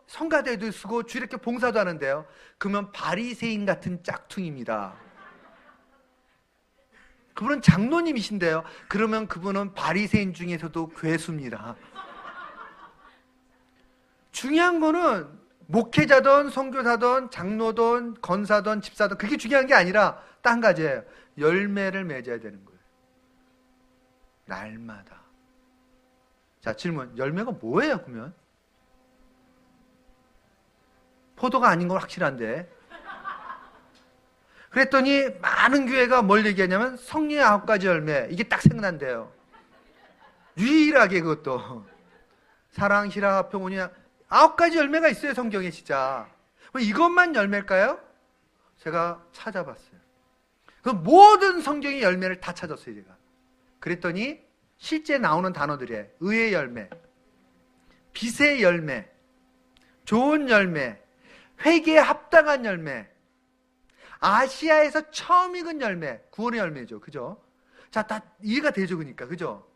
성가대도 쓰고 주일학교 봉사도 하는데요, 그러면 바리새인 같은 짝퉁입니다. 그분은 장로님이신데요, 그러면 그분은 바리새인 중에서도 괴수입니다. 중요한 거는 목회자든 선교사든 장로든 권사든 집사든 그게 중요한 게 아니라 딱 한 가지예요. 열매를 맺어야 되는 거예요. 날마다. 자, 질문. 열매가 뭐예요, 그러면? 포도가 아닌 건 확실한데. 그랬더니 많은 교회가 뭘 얘기하냐면 성령의 9가지 열매, 이게 딱 생각난대요. 유일하게 그것도 사랑, 희락, 평온이 9가지 열매가 있어요, 성경에. 진짜 이것만 열매일까요? 제가 찾아봤어요. 그 모든 성경의 열매를 다 찾았어요, 제가. 그랬더니 실제 나오는 단어들이에요. 의의 열매, 빛의 열매, 좋은 열매, 회개에 합당한 열매, 아시아에서 처음 익은 열매, 구원의 열매죠. 그죠? 자, 다 이해가 되죠, 그러니까. 그죠?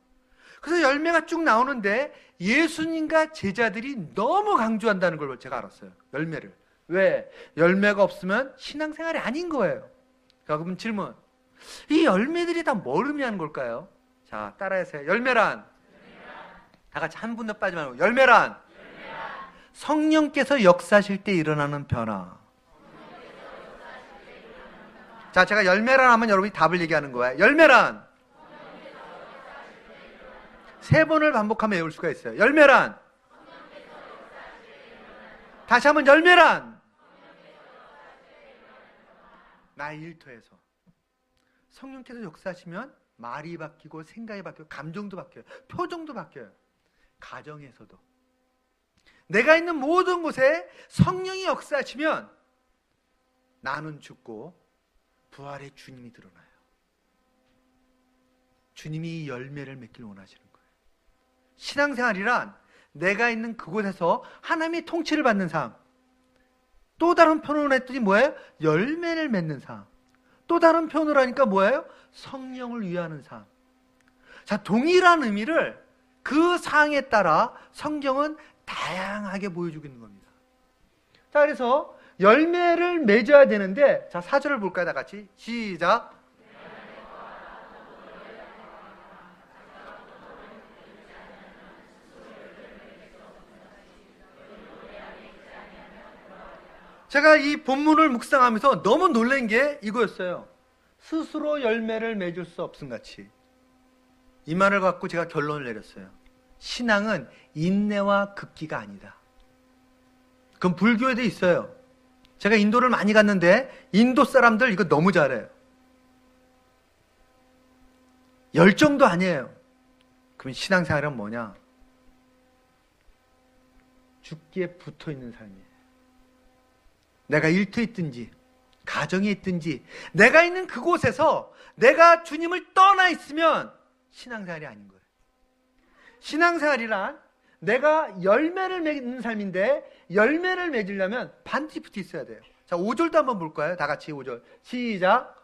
그래서 열매가 쭉 나오는데 예수님과 제자들이 너무 강조한다는 걸 제가 알았어요. 열매를. 왜? 열매가 없으면 신앙생활이 아닌 거예요. 자, 그럼 질문. 이 열매들이 다 뭘 의미하는 걸까요? 자, 따라하세요. 열매란? 다 같이 한 분도 빠지지 말고. 열매란? 성령께서 역사하실 때 일어나는 변화. 자, 제가 열매란 하면 여러분이 답을 얘기하는 거예요. 열매란? 3번을 반복하면 외울 수가 있어요. 열매란? 다시 한번, 열매란? 나의 일터에서 성령께서 역사하시면 말이 바뀌고 생각이 바뀌고 감정도 바뀌어요. 표정도 바뀌어요. 가정에서도. 내가 있는 모든 곳에 성령이 역사하시면 나는 죽고 부활의 주님이 드러나요. 주님이 이 열매를 맺기를 원하시는 거예요. 신앙생활이란 내가 있는 그곳에서 하나님의 통치를 받는 삶. 또 다른 표현을 했더니 뭐예요? 열매를 맺는 삶. 또 다른 표현을 하니까 뭐예요? 성령을 위하는 삶. 자, 동일한 의미를 그 사항에 따라 성경은 다양하게 보여주고 있는 겁니다. 자, 그래서 열매를 맺어야 되는데, 자, 4절을 볼까요? 다 같이 시작. 제가 이 본문을 묵상하면서 너무 놀란 게 이거였어요. 스스로 열매를 맺을 수 없음같이. 이 말을 갖고 제가 결론을 내렸어요. 신앙은 인내와 극기가 아니다. 그건 불교에도 있어요. 제가 인도를 많이 갔는데 인도 사람들 이거 너무 잘해요. 열정도 아니에요. 그럼 신앙생활은 뭐냐? 죽기에 붙어있는 삶이에요. 내가 일터에 있든지 가정에 있든지 내가 있는 그곳에서 내가 주님을 떠나 있으면 신앙생활이 아닌 거예요. 신앙생활이란 내가 열매를 맺는 삶인데 열매를 맺으려면 반드시 붙어 있어야 돼요. 자, 5절도 한번 볼까요? 다 같이 5절 시작.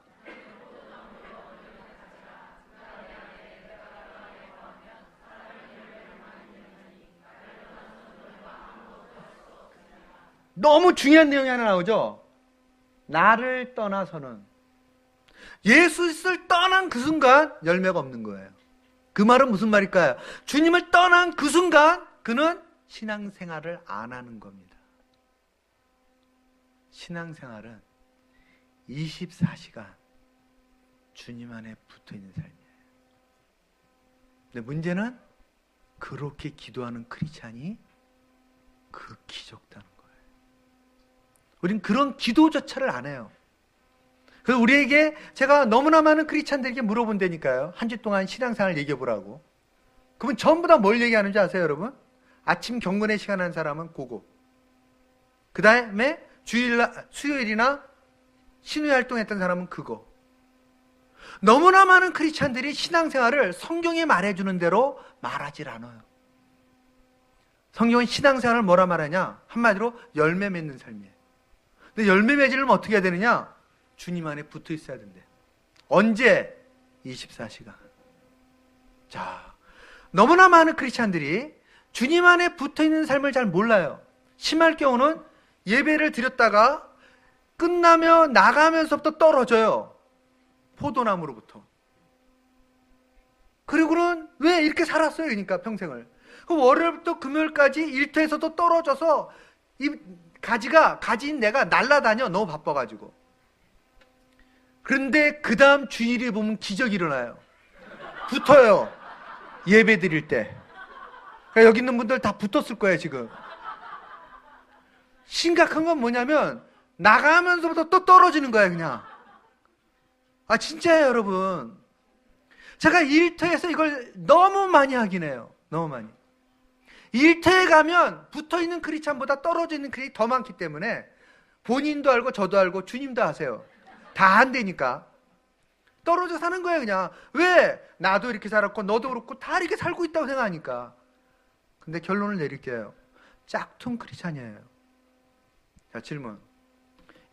너무 중요한 내용이 하나 나오죠. 나를 떠나서는. 예수를 떠난 그 순간 열매가 없는 거예요. 그 말은 무슨 말일까요? 주님을 떠난 그 순간 그는 신앙생활을 안 하는 겁니다. 신앙생활은 24시간 주님 안에 붙어있는 삶이에요. 근데 문제는 그렇게 기도하는 크리스찬이 극히 적다는 거예요. 우린 그런 기도조차를 안 해요. 그래서 우리에게 제가 너무나 많은 크리스찬들에게 물어본다니까요. 한 주 동안 신앙생활 얘기해 보라고. 그러면 전부 다 뭘 얘기하는지 아세요, 여러분? 아침 경건의 시간 한 사람은 그거. 그 다음에 수요일이나 신우회 활동했던 사람은 그거. 너무나 많은 크리스찬들이 신앙생활을 성경이 말해주는 대로 말하질 않아요. 성경은 신앙생활을 뭐라 말하냐? 한마디로 열매 맺는 삶이에요. 근데 열매 맺으려면 어떻게 해야 되느냐? 주님 안에 붙어 있어야 된대. 언제? 24시간. 자, 너무나 많은 크리스찬들이 주님 안에 붙어 있는 삶을 잘 몰라요. 심할 경우는 예배를 드렸다가 끝나며 나가면서부터 떨어져요. 포도나무로부터. 그리고는 왜 이렇게 살았어요? 그러니까 평생을. 그럼 월요일부터 금요일까지 일터에서도 떨어져서 이 가지인 내가 날아다녀. 너무 바빠가지고. 그런데 그 다음 주일에 보면 기적이 일어나요. 붙어요. 예배 드릴 때. 그러니까 여기 있는 분들 다 붙었을 거예요, 지금. 심각한 건 뭐냐면 나가면서부터 또 떨어지는 거예요, 그냥. 아, 진짜예요, 여러분. 제가 일터에서 이걸 너무 많이 하긴 해요. 너무 많이. 일터에 가면 붙어있는 크리스찬보다 떨어져 있는 크리스찬이 더 많기 때문에 본인도 알고 저도 알고 주님도 아세요. 다 안 되니까. 떨어져 사는 거예요, 그냥. 왜? 나도 이렇게 살았고 너도 그렇고 다 이렇게 살고 있다고 생각하니까. 근데 결론을 내릴게요. 짝퉁 크리스찬이에요. 자, 질문.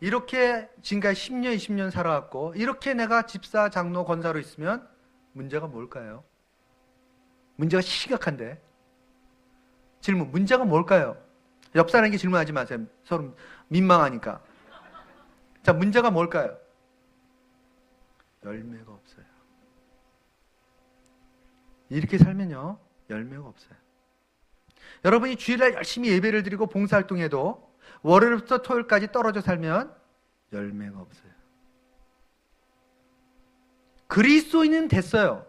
이렇게 지금까지 10년, 20년 살아왔고 이렇게 내가 집사, 장로, 권사로 있으면 문제가 뭘까요? 문제가 심각한데. 질문, 문제가 뭘까요? 옆 사람에게 질문하지 마세요. 서로 민망하니까. 자, 문제가 뭘까요? 열매가 없어요. 이렇게 살면요, 열매가 없어요. 여러분이 주일날 열심히 예배를 드리고 봉사활동해도 월요일부터 토요일까지 떨어져 살면 열매가 없어요. 그리스도인은 됐어요.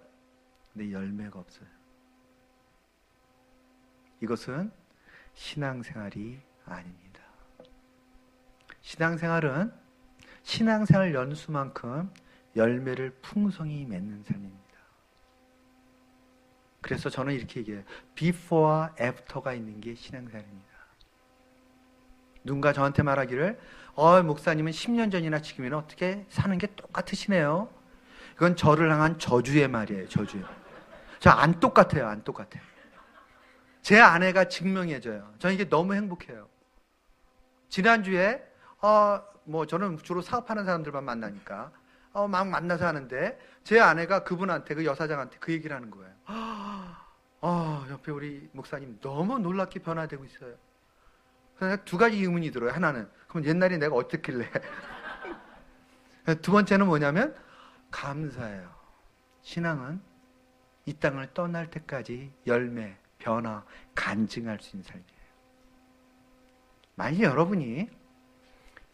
근데 열매가 없어요. 이것은 신앙생활이 아닙니다. 신앙생활은 신앙생활 연수만큼 열매를 풍성히 맺는 삶입니다. 그래서 저는 이렇게 얘기해요. 비포와 애프터가 있는 게 신앙생활입니다. 누군가 저한테 말하기를 목사님은 10년 전이나 지금이나 어떻게 사는 게 똑같으시네요. 이건 저를 향한 저주의 말이에요. 저주의. 저 안 똑같아요. 안 똑같아요. 제 아내가 증명해줘요. 저는 이게 너무 행복해요. 지난주에 저는 주로 사업하는 사람들만 만나니까 막 만나서 하는데 제 아내가 그분한테, 그 여사장한테 그 얘기를 하는 거예요. 옆에 우리 목사님 너무 놀랍게 변화되고 있어요. 그래서 두 가지 의문이 들어요. 하나는, 그럼 옛날에 내가 어떻길래? 두 번째는 뭐냐면 감사해요. 신앙은 이 땅을 떠날 때까지 열매, 변화, 간증할 수 있는 삶이에요. 만약 여러분이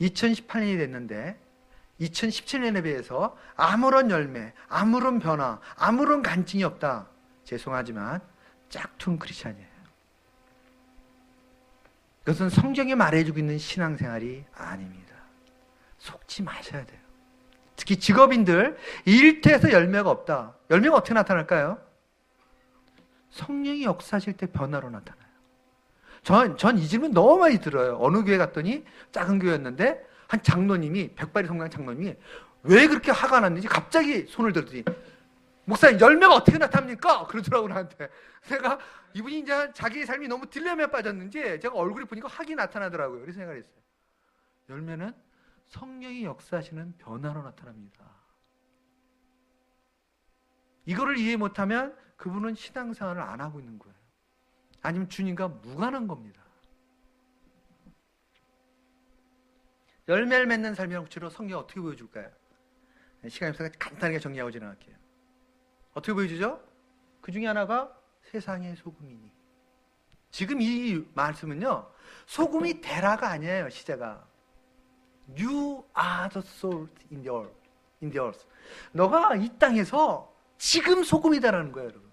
2018년이 됐는데 2017년에 비해서 아무런 열매, 아무런 변화, 아무런 간증이 없다. 죄송하지만 짝퉁 크리스찬이에요. 그것은 성경이 말해주고 있는 신앙생활이 아닙니다. 속지 마셔야 돼요. 특히 직업인들, 일터에서 열매가 없다. 열매가 어떻게 나타날까요? 성령이 역사하실 때 변화로 나타나요. 전 이 질문 너무 많이 들어요. 어느 교회 갔더니 작은 교회였는데 한 장로님이, 백발이 성당 장로님이 왜 그렇게 화가 났는지 갑자기 손을 들더니 목사님 열매가 어떻게 나타납니까? 그러더라고요, 나한테. 내가 이분이 이제 자기 삶이 너무 딜레마에 빠졌는지 제가 얼굴이 보니까 확이 나타나더라고요. 그래서 생각을 했어요. 열매는 성령이 역사하시는 변화로 나타납니다. 이거를 이해 못하면 그분은 신앙생활을 안 하고 있는 거예요. 아니면 주님과 무관한 겁니다. 열매를 맺는 삶이라고 구체로 성경이 어떻게 보여줄까요? 시간이 없어서 간단하게 정리하고 지나갈게요. 어떻게 보여주죠? 그 중에 하나가 세상의 소금이니. 지금 이 말씀은요, 소금이 되라가 아니에요, 시제가. You are the salt in the earth. 너가 이 땅에서 지금 소금이다라는 거예요, 여러분.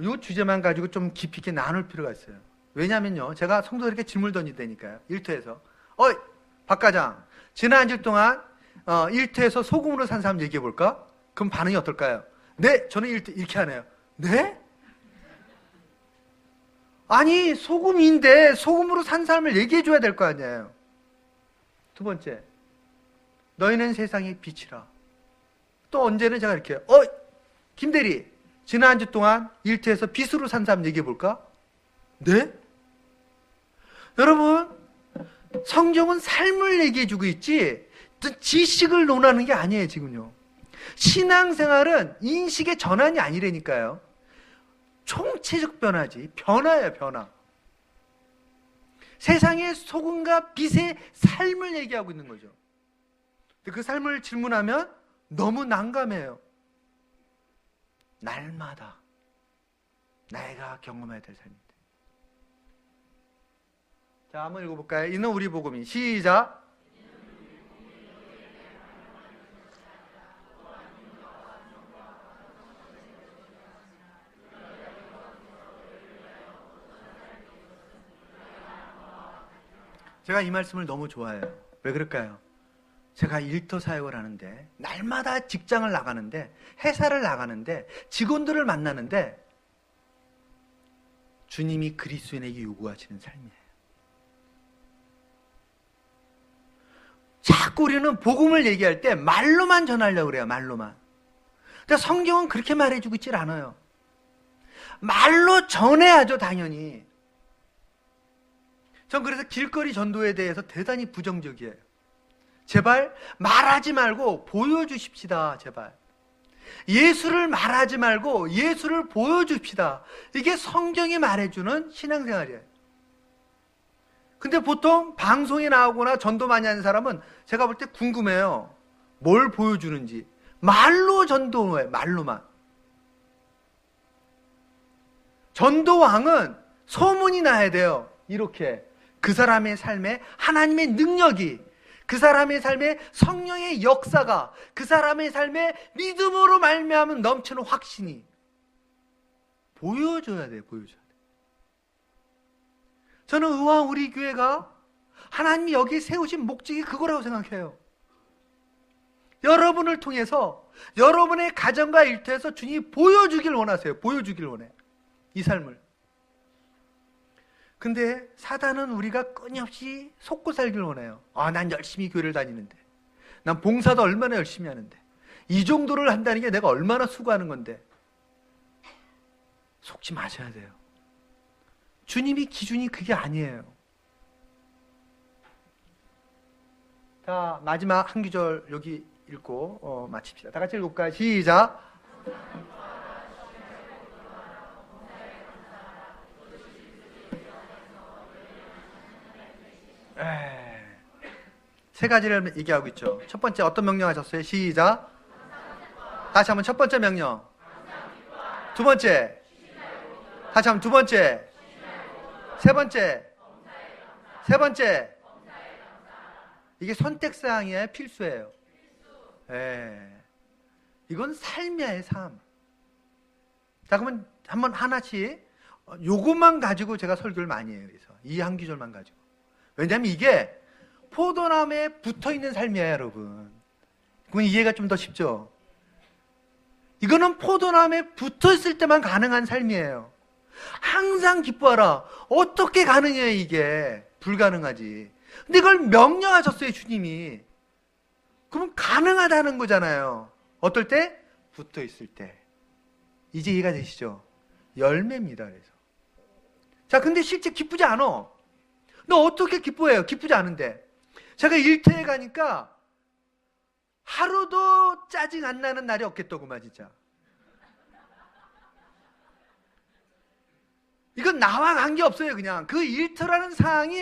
요 주제만 가지고 좀 깊이 있게 나눌 필요가 있어요. 왜냐면요, 제가 성도들에게 질문을 던진다니까요. 일터에서. 어이, 박 과장, 지난 한 주 동안 일터에서 소금으로 산 사람 얘기해 볼까? 그럼 반응이 어떨까요? 네, 저는 이렇게 하네요. 네? 아니, 소금인데 소금으로 산 사람을 얘기해 줘야 될 거 아니에요. 두 번째, 너희는 세상의 빛이라. 또 언제는 제가 이렇게 김대리, 지난 한 주 동안 일터에서 빛으로 산 사람 얘기해 볼까? 네? 여러분, 성경은 삶을 얘기해 주고 있지 지식을 논하는 게 아니에요. 지금요, 신앙생활은 인식의 전환이 아니라니까요. 총체적 변화지. 변화예요, 변화. 세상의 소금과 빛의 삶을 얘기하고 있는 거죠. 근데 그 삶을 질문하면 너무 난감해요. 날마다 내가 경험해야 될 삶인데. 자, 한번 읽어볼까요? 이는 우리 복음이. 시작. 제가 이 말씀을 너무 좋아해요. 왜 그럴까요? 제가 일터 사역을 하는데, 날마다 직장을 나가는데, 회사를 나가는데, 직원들을 만나는데, 주님이 그리스도인에게 요구하시는 삶이에요. 자꾸 우리는 복음을 얘기할 때 말로만 전하려고 그래요. 말로만. 근데 성경은 그렇게 말해주고 있질 않아요. 말로 전해야죠, 당연히. 전 그래서 길거리 전도에 대해서 대단히 부정적이에요. 제발 말하지 말고 보여주십시다. 제발. 예수를 말하지 말고 예수를 보여줍시다. 이게 성경이 말해주는 신앙생활이에요. 근데 보통 방송에 나오거나 전도 많이 하는 사람은 제가 볼 때 궁금해요. 뭘 보여주는지. 말로 전도해요. 말로만. 전도왕은 소문이 나야 돼요. 이렇게. 그 사람의 삶에 하나님의 능력이, 그 사람의 삶에 성령의 역사가, 그 사람의 삶에 믿음으로 말미암은 넘치는 확신이 보여줘야 돼요. 보여줘야 돼요. 저는 의왕 우리 교회가 하나님이 여기에 세우신 목적이 그거라고 생각해요. 여러분을 통해서 여러분의 가정과 일터에서 주님이 보여주길 원하세요. 보여주길 원해. 이 삶을. 근데 사단은 우리가 끊임없이 속고 살길 원해요. 난 열심히 교회를 다니는데, 난 봉사도 얼마나 열심히 하는데, 이 정도를 한다는 게 내가 얼마나 수고하는 건데. 속지 마셔야 돼요. 주님이 기준이 그게 아니에요. 자, 마지막 한 구절 여기 읽고 마칩시다. 다 같이 읽을까요? 시작. 세 가지를 얘기하고 있죠. 첫 번째 어떤 명령 하셨어요? 시작. 다시 한번 첫 번째 명령. 두 번째. 다시 한번 두 번째. 세 번째. 세 번째. 이게 선택사항이에요? 필수예요? 이건 삶이에요, 삶. 자, 그러면 한번 하나씩 요것만 가지고 제가 설교를 많이 해요. 그래서 이 한 구절만 가지고. 왜냐하면 이게 포도나무에 붙어있는 삶이에요, 여러분. 그건 이해가 좀 더 쉽죠? 이거는 포도나무에 붙어있을 때만 가능한 삶이에요. 항상 기뻐하라. 어떻게 가능해요, 이게? 불가능하지. 근데 이걸 명령하셨어요, 주님이. 그럼 가능하다는 거잖아요. 어떨 때? 붙어있을 때. 이제 이해가 되시죠? 열매입니다, 그래서. 자, 근데 실제 기쁘지 않아. 너 어떻게 기뻐해요? 기쁘지 않은데. 제가 일터에 가니까 하루도 짜증 안 나는 날이 없겠더구만, 진짜. 이건 나와 관계없어요, 그냥. 그 일터라는 사항이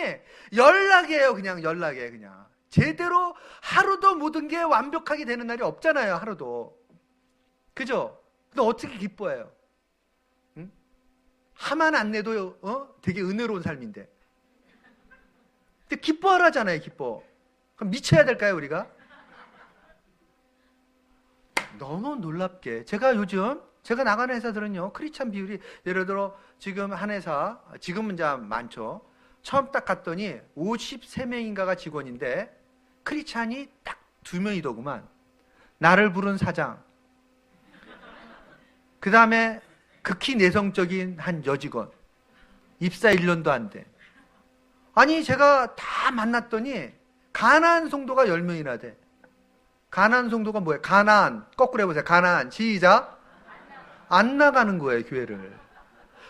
연락이에요, 그냥 연락이에요, 그냥. 제대로 하루도 모든 게 완벽하게 되는 날이 없잖아요, 하루도. 그죠? 근데 어떻게 기뻐해요? 응? 화만 안 내도 되게 은혜로운 삶인데. 근데 기뻐하라잖아요, 기뻐. 그럼 미쳐야 될까요, 우리가? 너무 놀랍게. 제가 요즘 제가 나가는 회사들은요, 크리스찬 비율이 예를 들어 지금 한 회사, 지금은 이제 많죠. 처음 딱 갔더니 53명인가가 직원인데 크리스찬이 딱 2명이더구만. 나를 부른 사장, 그 다음에 극히 내성적인 한 여직원, 입사 1년도 안 돼. 아니 제가 다 만났더니 가나안 성도가 10명이나 돼. 가나안 성도가 뭐예요? 가나안, 거꾸로 해보세요. 가나안, 시작. 안 나가는 거예요, 교회를.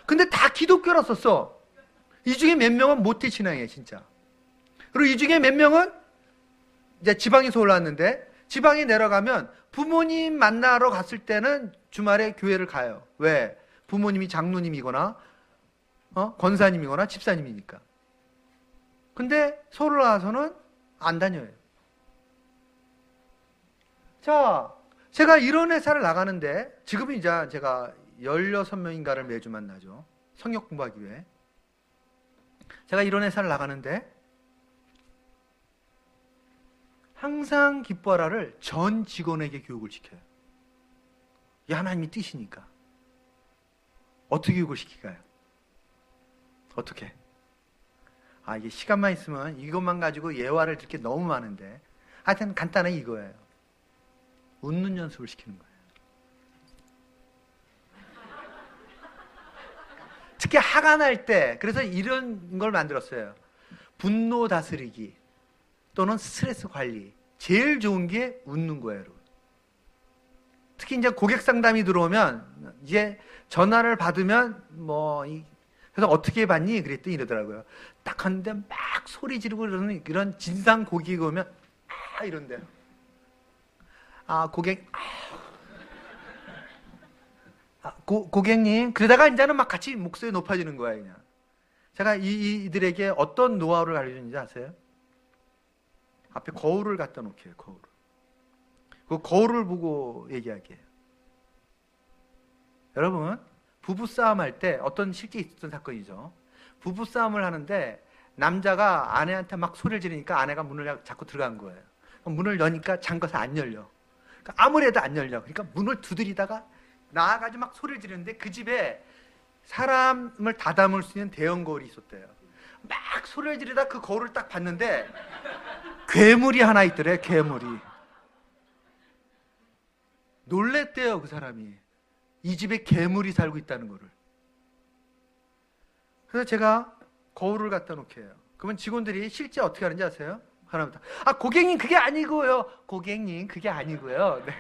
근데 다 기독교라 썼어. 이 중에 몇 명은 모태신앙이에요, 진짜. 그리고 이 중에 몇 명은 이제 지방에서 올라왔는데, 지방에 내려가면 부모님 만나러 갔을 때는 주말에 교회를 가요. 왜? 부모님이 장로님이거나 권사님이거나 집사님이니까. 근데 서울 와서는 안 다녀요. 자, 제가 이런 회사를 나가는데 지금은 이제 제가 16명인가를 매주 만나죠. 성역 공부하기 위해. 제가 이런 회사를 나가는데 항상 기뻐하라를 전 직원에게 교육을 시켜요. 이 하나님의 뜻이니까. 어떻게 교육을 시킬까요? 어떻게? 이게 시간만 있으면 이것만 가지고 예화를 들 게 너무 많은데 하여튼 간단하게 이거예요. 웃는 연습을 시키는 거예요. 특히 화가 날 때, 그래서 이런 걸 만들었어요. 분노 다스리기 또는 스트레스 관리. 제일 좋은 게 웃는 거예요, 여러분. 특히 이제 고객 상담이 들어오면 이제 전화를 받으면 그래서 어떻게 받니? 그랬더니 이러더라고요. 딱 하는데 막 소리 지르고 이러는 이런 진상 고객이 오면 이런데요. 고객님, 그러다가 이제는 막 같이 목소리 높아지는 거예요, 그냥. 제가 이들에게 어떤 노하우를 가르쳐주는지 아세요? 앞에 거울을 갖다 놓게요, 거울을. 그 거울을 보고 얘기하게 해요. 여러분, 부부싸움 할 때, 어떤 실제 있었던 사건이죠. 부부싸움을 하는데, 남자가 아내한테 막 소리를 지르니까 아내가 문을 자꾸 들어간 거예요. 문을 여니까 잠가서 안 열려. 그러니까 아무리 해도 안 열려. 그러니까 문을 두드리다가 나와가지고 막 소리를 지르는데 그 집에 사람을 다 담을 수 있는 대형 거울이 있었대요. 막 소리를 지르다 그 거울을 딱 봤는데 괴물이 하나 있더래, 괴물이. 놀랬대요, 그 사람이. 이 집에 괴물이 살고 있다는 거를. 그래서 제가 거울을 갖다 놓게 해요. 그러면 직원들이 실제 어떻게 하는지 아세요? 하나부터. 고객님, 그게 아니고요. 고객님, 그게 아니고요. 네.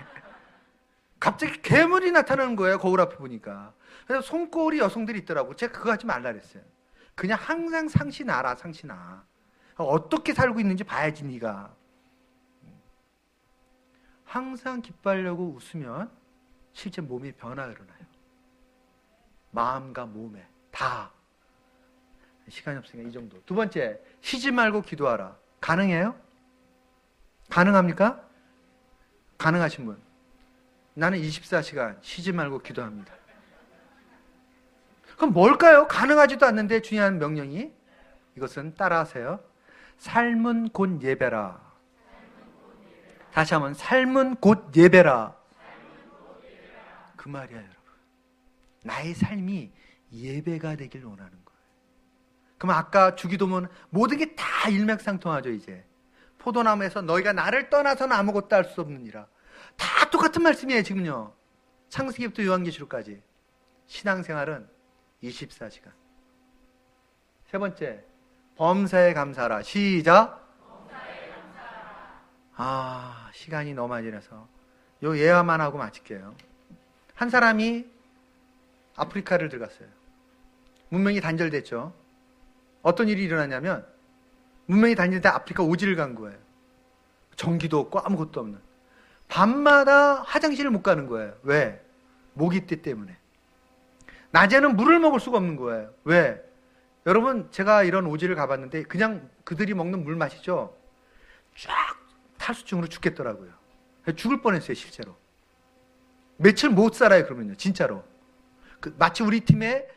갑자기 괴물이 나타나는 거예요, 거울 앞에 보니까. 그래서 손꼬리 여성들이 있더라고. 제가 그거 하지 말라 그랬어요. 그냥 항상 상시나라, 상시나. 어떻게 살고 있는지 봐야지, 네가. 항상 기뻐하려고 웃으면 실제 몸에 변화가 일어나요. 마음과 몸에 다. 시간이 없으니까 이 정도. 두 번째, 쉬지 말고 기도하라. 가능해요? 가능합니까? 가능하신 분. 나는 24시간 쉬지 말고 기도합니다. 그럼 뭘까요? 가능하지도 않는데 중요한 명령이, 이것은 따라하세요. 삶은 곧 예배라. 다시 한번, 삶은 곧 예배라. 그 말이야, 여러분. 나의 삶이 예배가 되길 원하는 거예요. 그럼 아까 주기도문 모든 게 다 일맥상통하죠, 이제. 포도나무에서 너희가 나를 떠나서는 아무것도 할 수 없느니라. 다 똑같은 말씀이에요, 지금요. 창세기부터 요한계시록까지. 신앙생활은 24시간. 세 번째, 범사에 감사하라. 시작. 범사에 감사하라. 시간이 너무 많이 지나서 요 예화만 하고 마칠게요. 한 사람이 아프리카를 들어갔어요. 문명이 단절됐죠. 어떤 일이 일어났냐면 문명이 단절돼 아프리카 오지를 간 거예요. 전기도 없고 아무것도 없는. 밤마다 화장실을 못 가는 거예요. 왜? 모기떼 때문에. 낮에는 물을 먹을 수가 없는 거예요. 왜? 여러분, 제가 이런 오지를 가봤는데 그냥 그들이 먹는 물 마시죠? 쫙 탈수증으로 죽겠더라고요. 죽을 뻔했어요, 실제로. 며칠 못 살아요, 그러면요, 진짜로. 마치 우리 팀에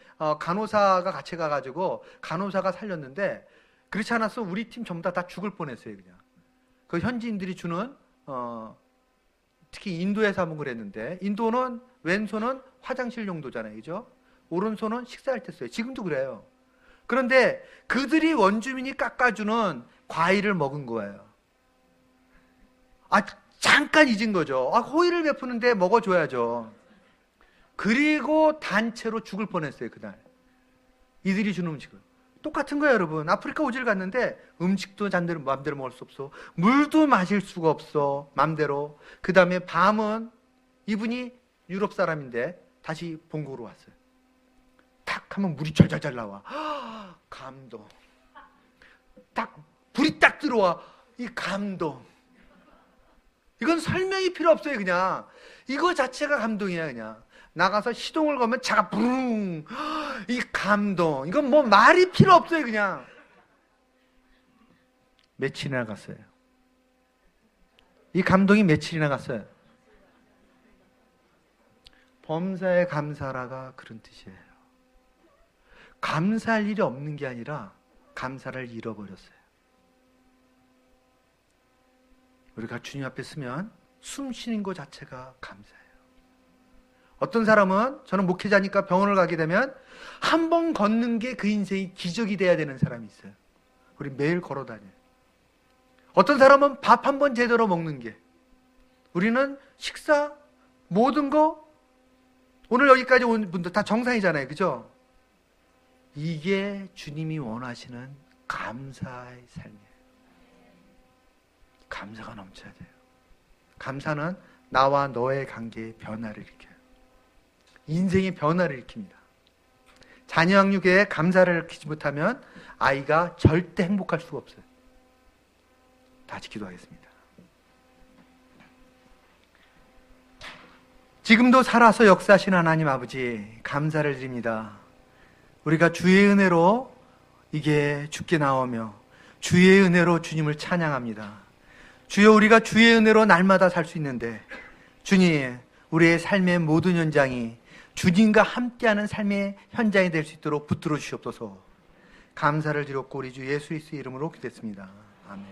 간호사가 같이 가가지고 간호사가 살렸는데, 그렇지 않았어 우리 팀 전부 다 죽을 뻔했어요, 그냥. 그 현지인들이 주는 특히 인도에서 한번 그랬는데, 인도는 왼손은 화장실 용도잖아요. 그죠? 오른손은 식사할 때 써요. 지금도 그래요. 그런데 그들이 원주민이 깎아주는 과일을 먹은 거예요. 잠깐 잊은 거죠. 호의를 베푸는데 먹어줘야죠. 그리고 단체로 죽을 뻔했어요, 그날. 이들이 주는 음식을. 똑같은 거예요, 여러분. 아프리카 오지를 갔는데 음식도 맘대로 먹을 수 없어. 물도 마실 수가 없어, 맘대로. 그 다음에 밤은 이분이 유럽 사람인데 다시 본국으로 왔어요. 탁 하면 물이 잘잘잘 나와. 감동. 불이 딱 들어와. 이 감동. 이건 설명이 필요 없어요. 그냥 이거 자체가 감동이야. 그냥 나가서 시동을 걸면 차가 부릉. 이 감동. 이건 뭐 말이 필요 없어요. 그냥 며칠이나 갔어요. 이 감동이 며칠이나 갔어요. 범사에 감사라가 그런 뜻이에요. 감사할 일이 없는 게 아니라 감사를 잃어버렸어요. 우리가 주님 앞에 서면 숨 쉬는 것 자체가 감사해요. 어떤 사람은, 저는 목회자니까 병원을 가게 되면 한 번 걷는 게 그 인생이 기적이 돼야 되는 사람이 있어요. 우리 매일 걸어 다녀요. 어떤 사람은 밥 한 번 제대로 먹는 게, 우리는 식사 모든 거, 오늘 여기까지 온 분들 다 정상이잖아요. 그죠? 이게 주님이 원하시는 감사의 삶이에요. 감사가 넘쳐야 돼요. 감사는 나와 너의 관계의 변화를 일으켜요. 인생의 변화를 일으킵니다. 자녀 양육에 감사를 일으키지 못하면 아이가 절대 행복할 수가 없어요. 다 같이 기도하겠습니다. 지금도 살아서 역사하신 하나님 아버지, 감사를 드립니다. 우리가 주의 은혜로 이게 주께 나오며 주의 은혜로 주님을 찬양합니다. 주여, 우리가 주의 은혜로 날마다 살 수 있는데 주님, 우리의 삶의 모든 현장이 주님과 함께하는 삶의 현장이 될 수 있도록 붙들어 주시옵소서. 감사를 드렸고 우리 주 예수 그리스도의 이름으로 기도했습니다. 아멘.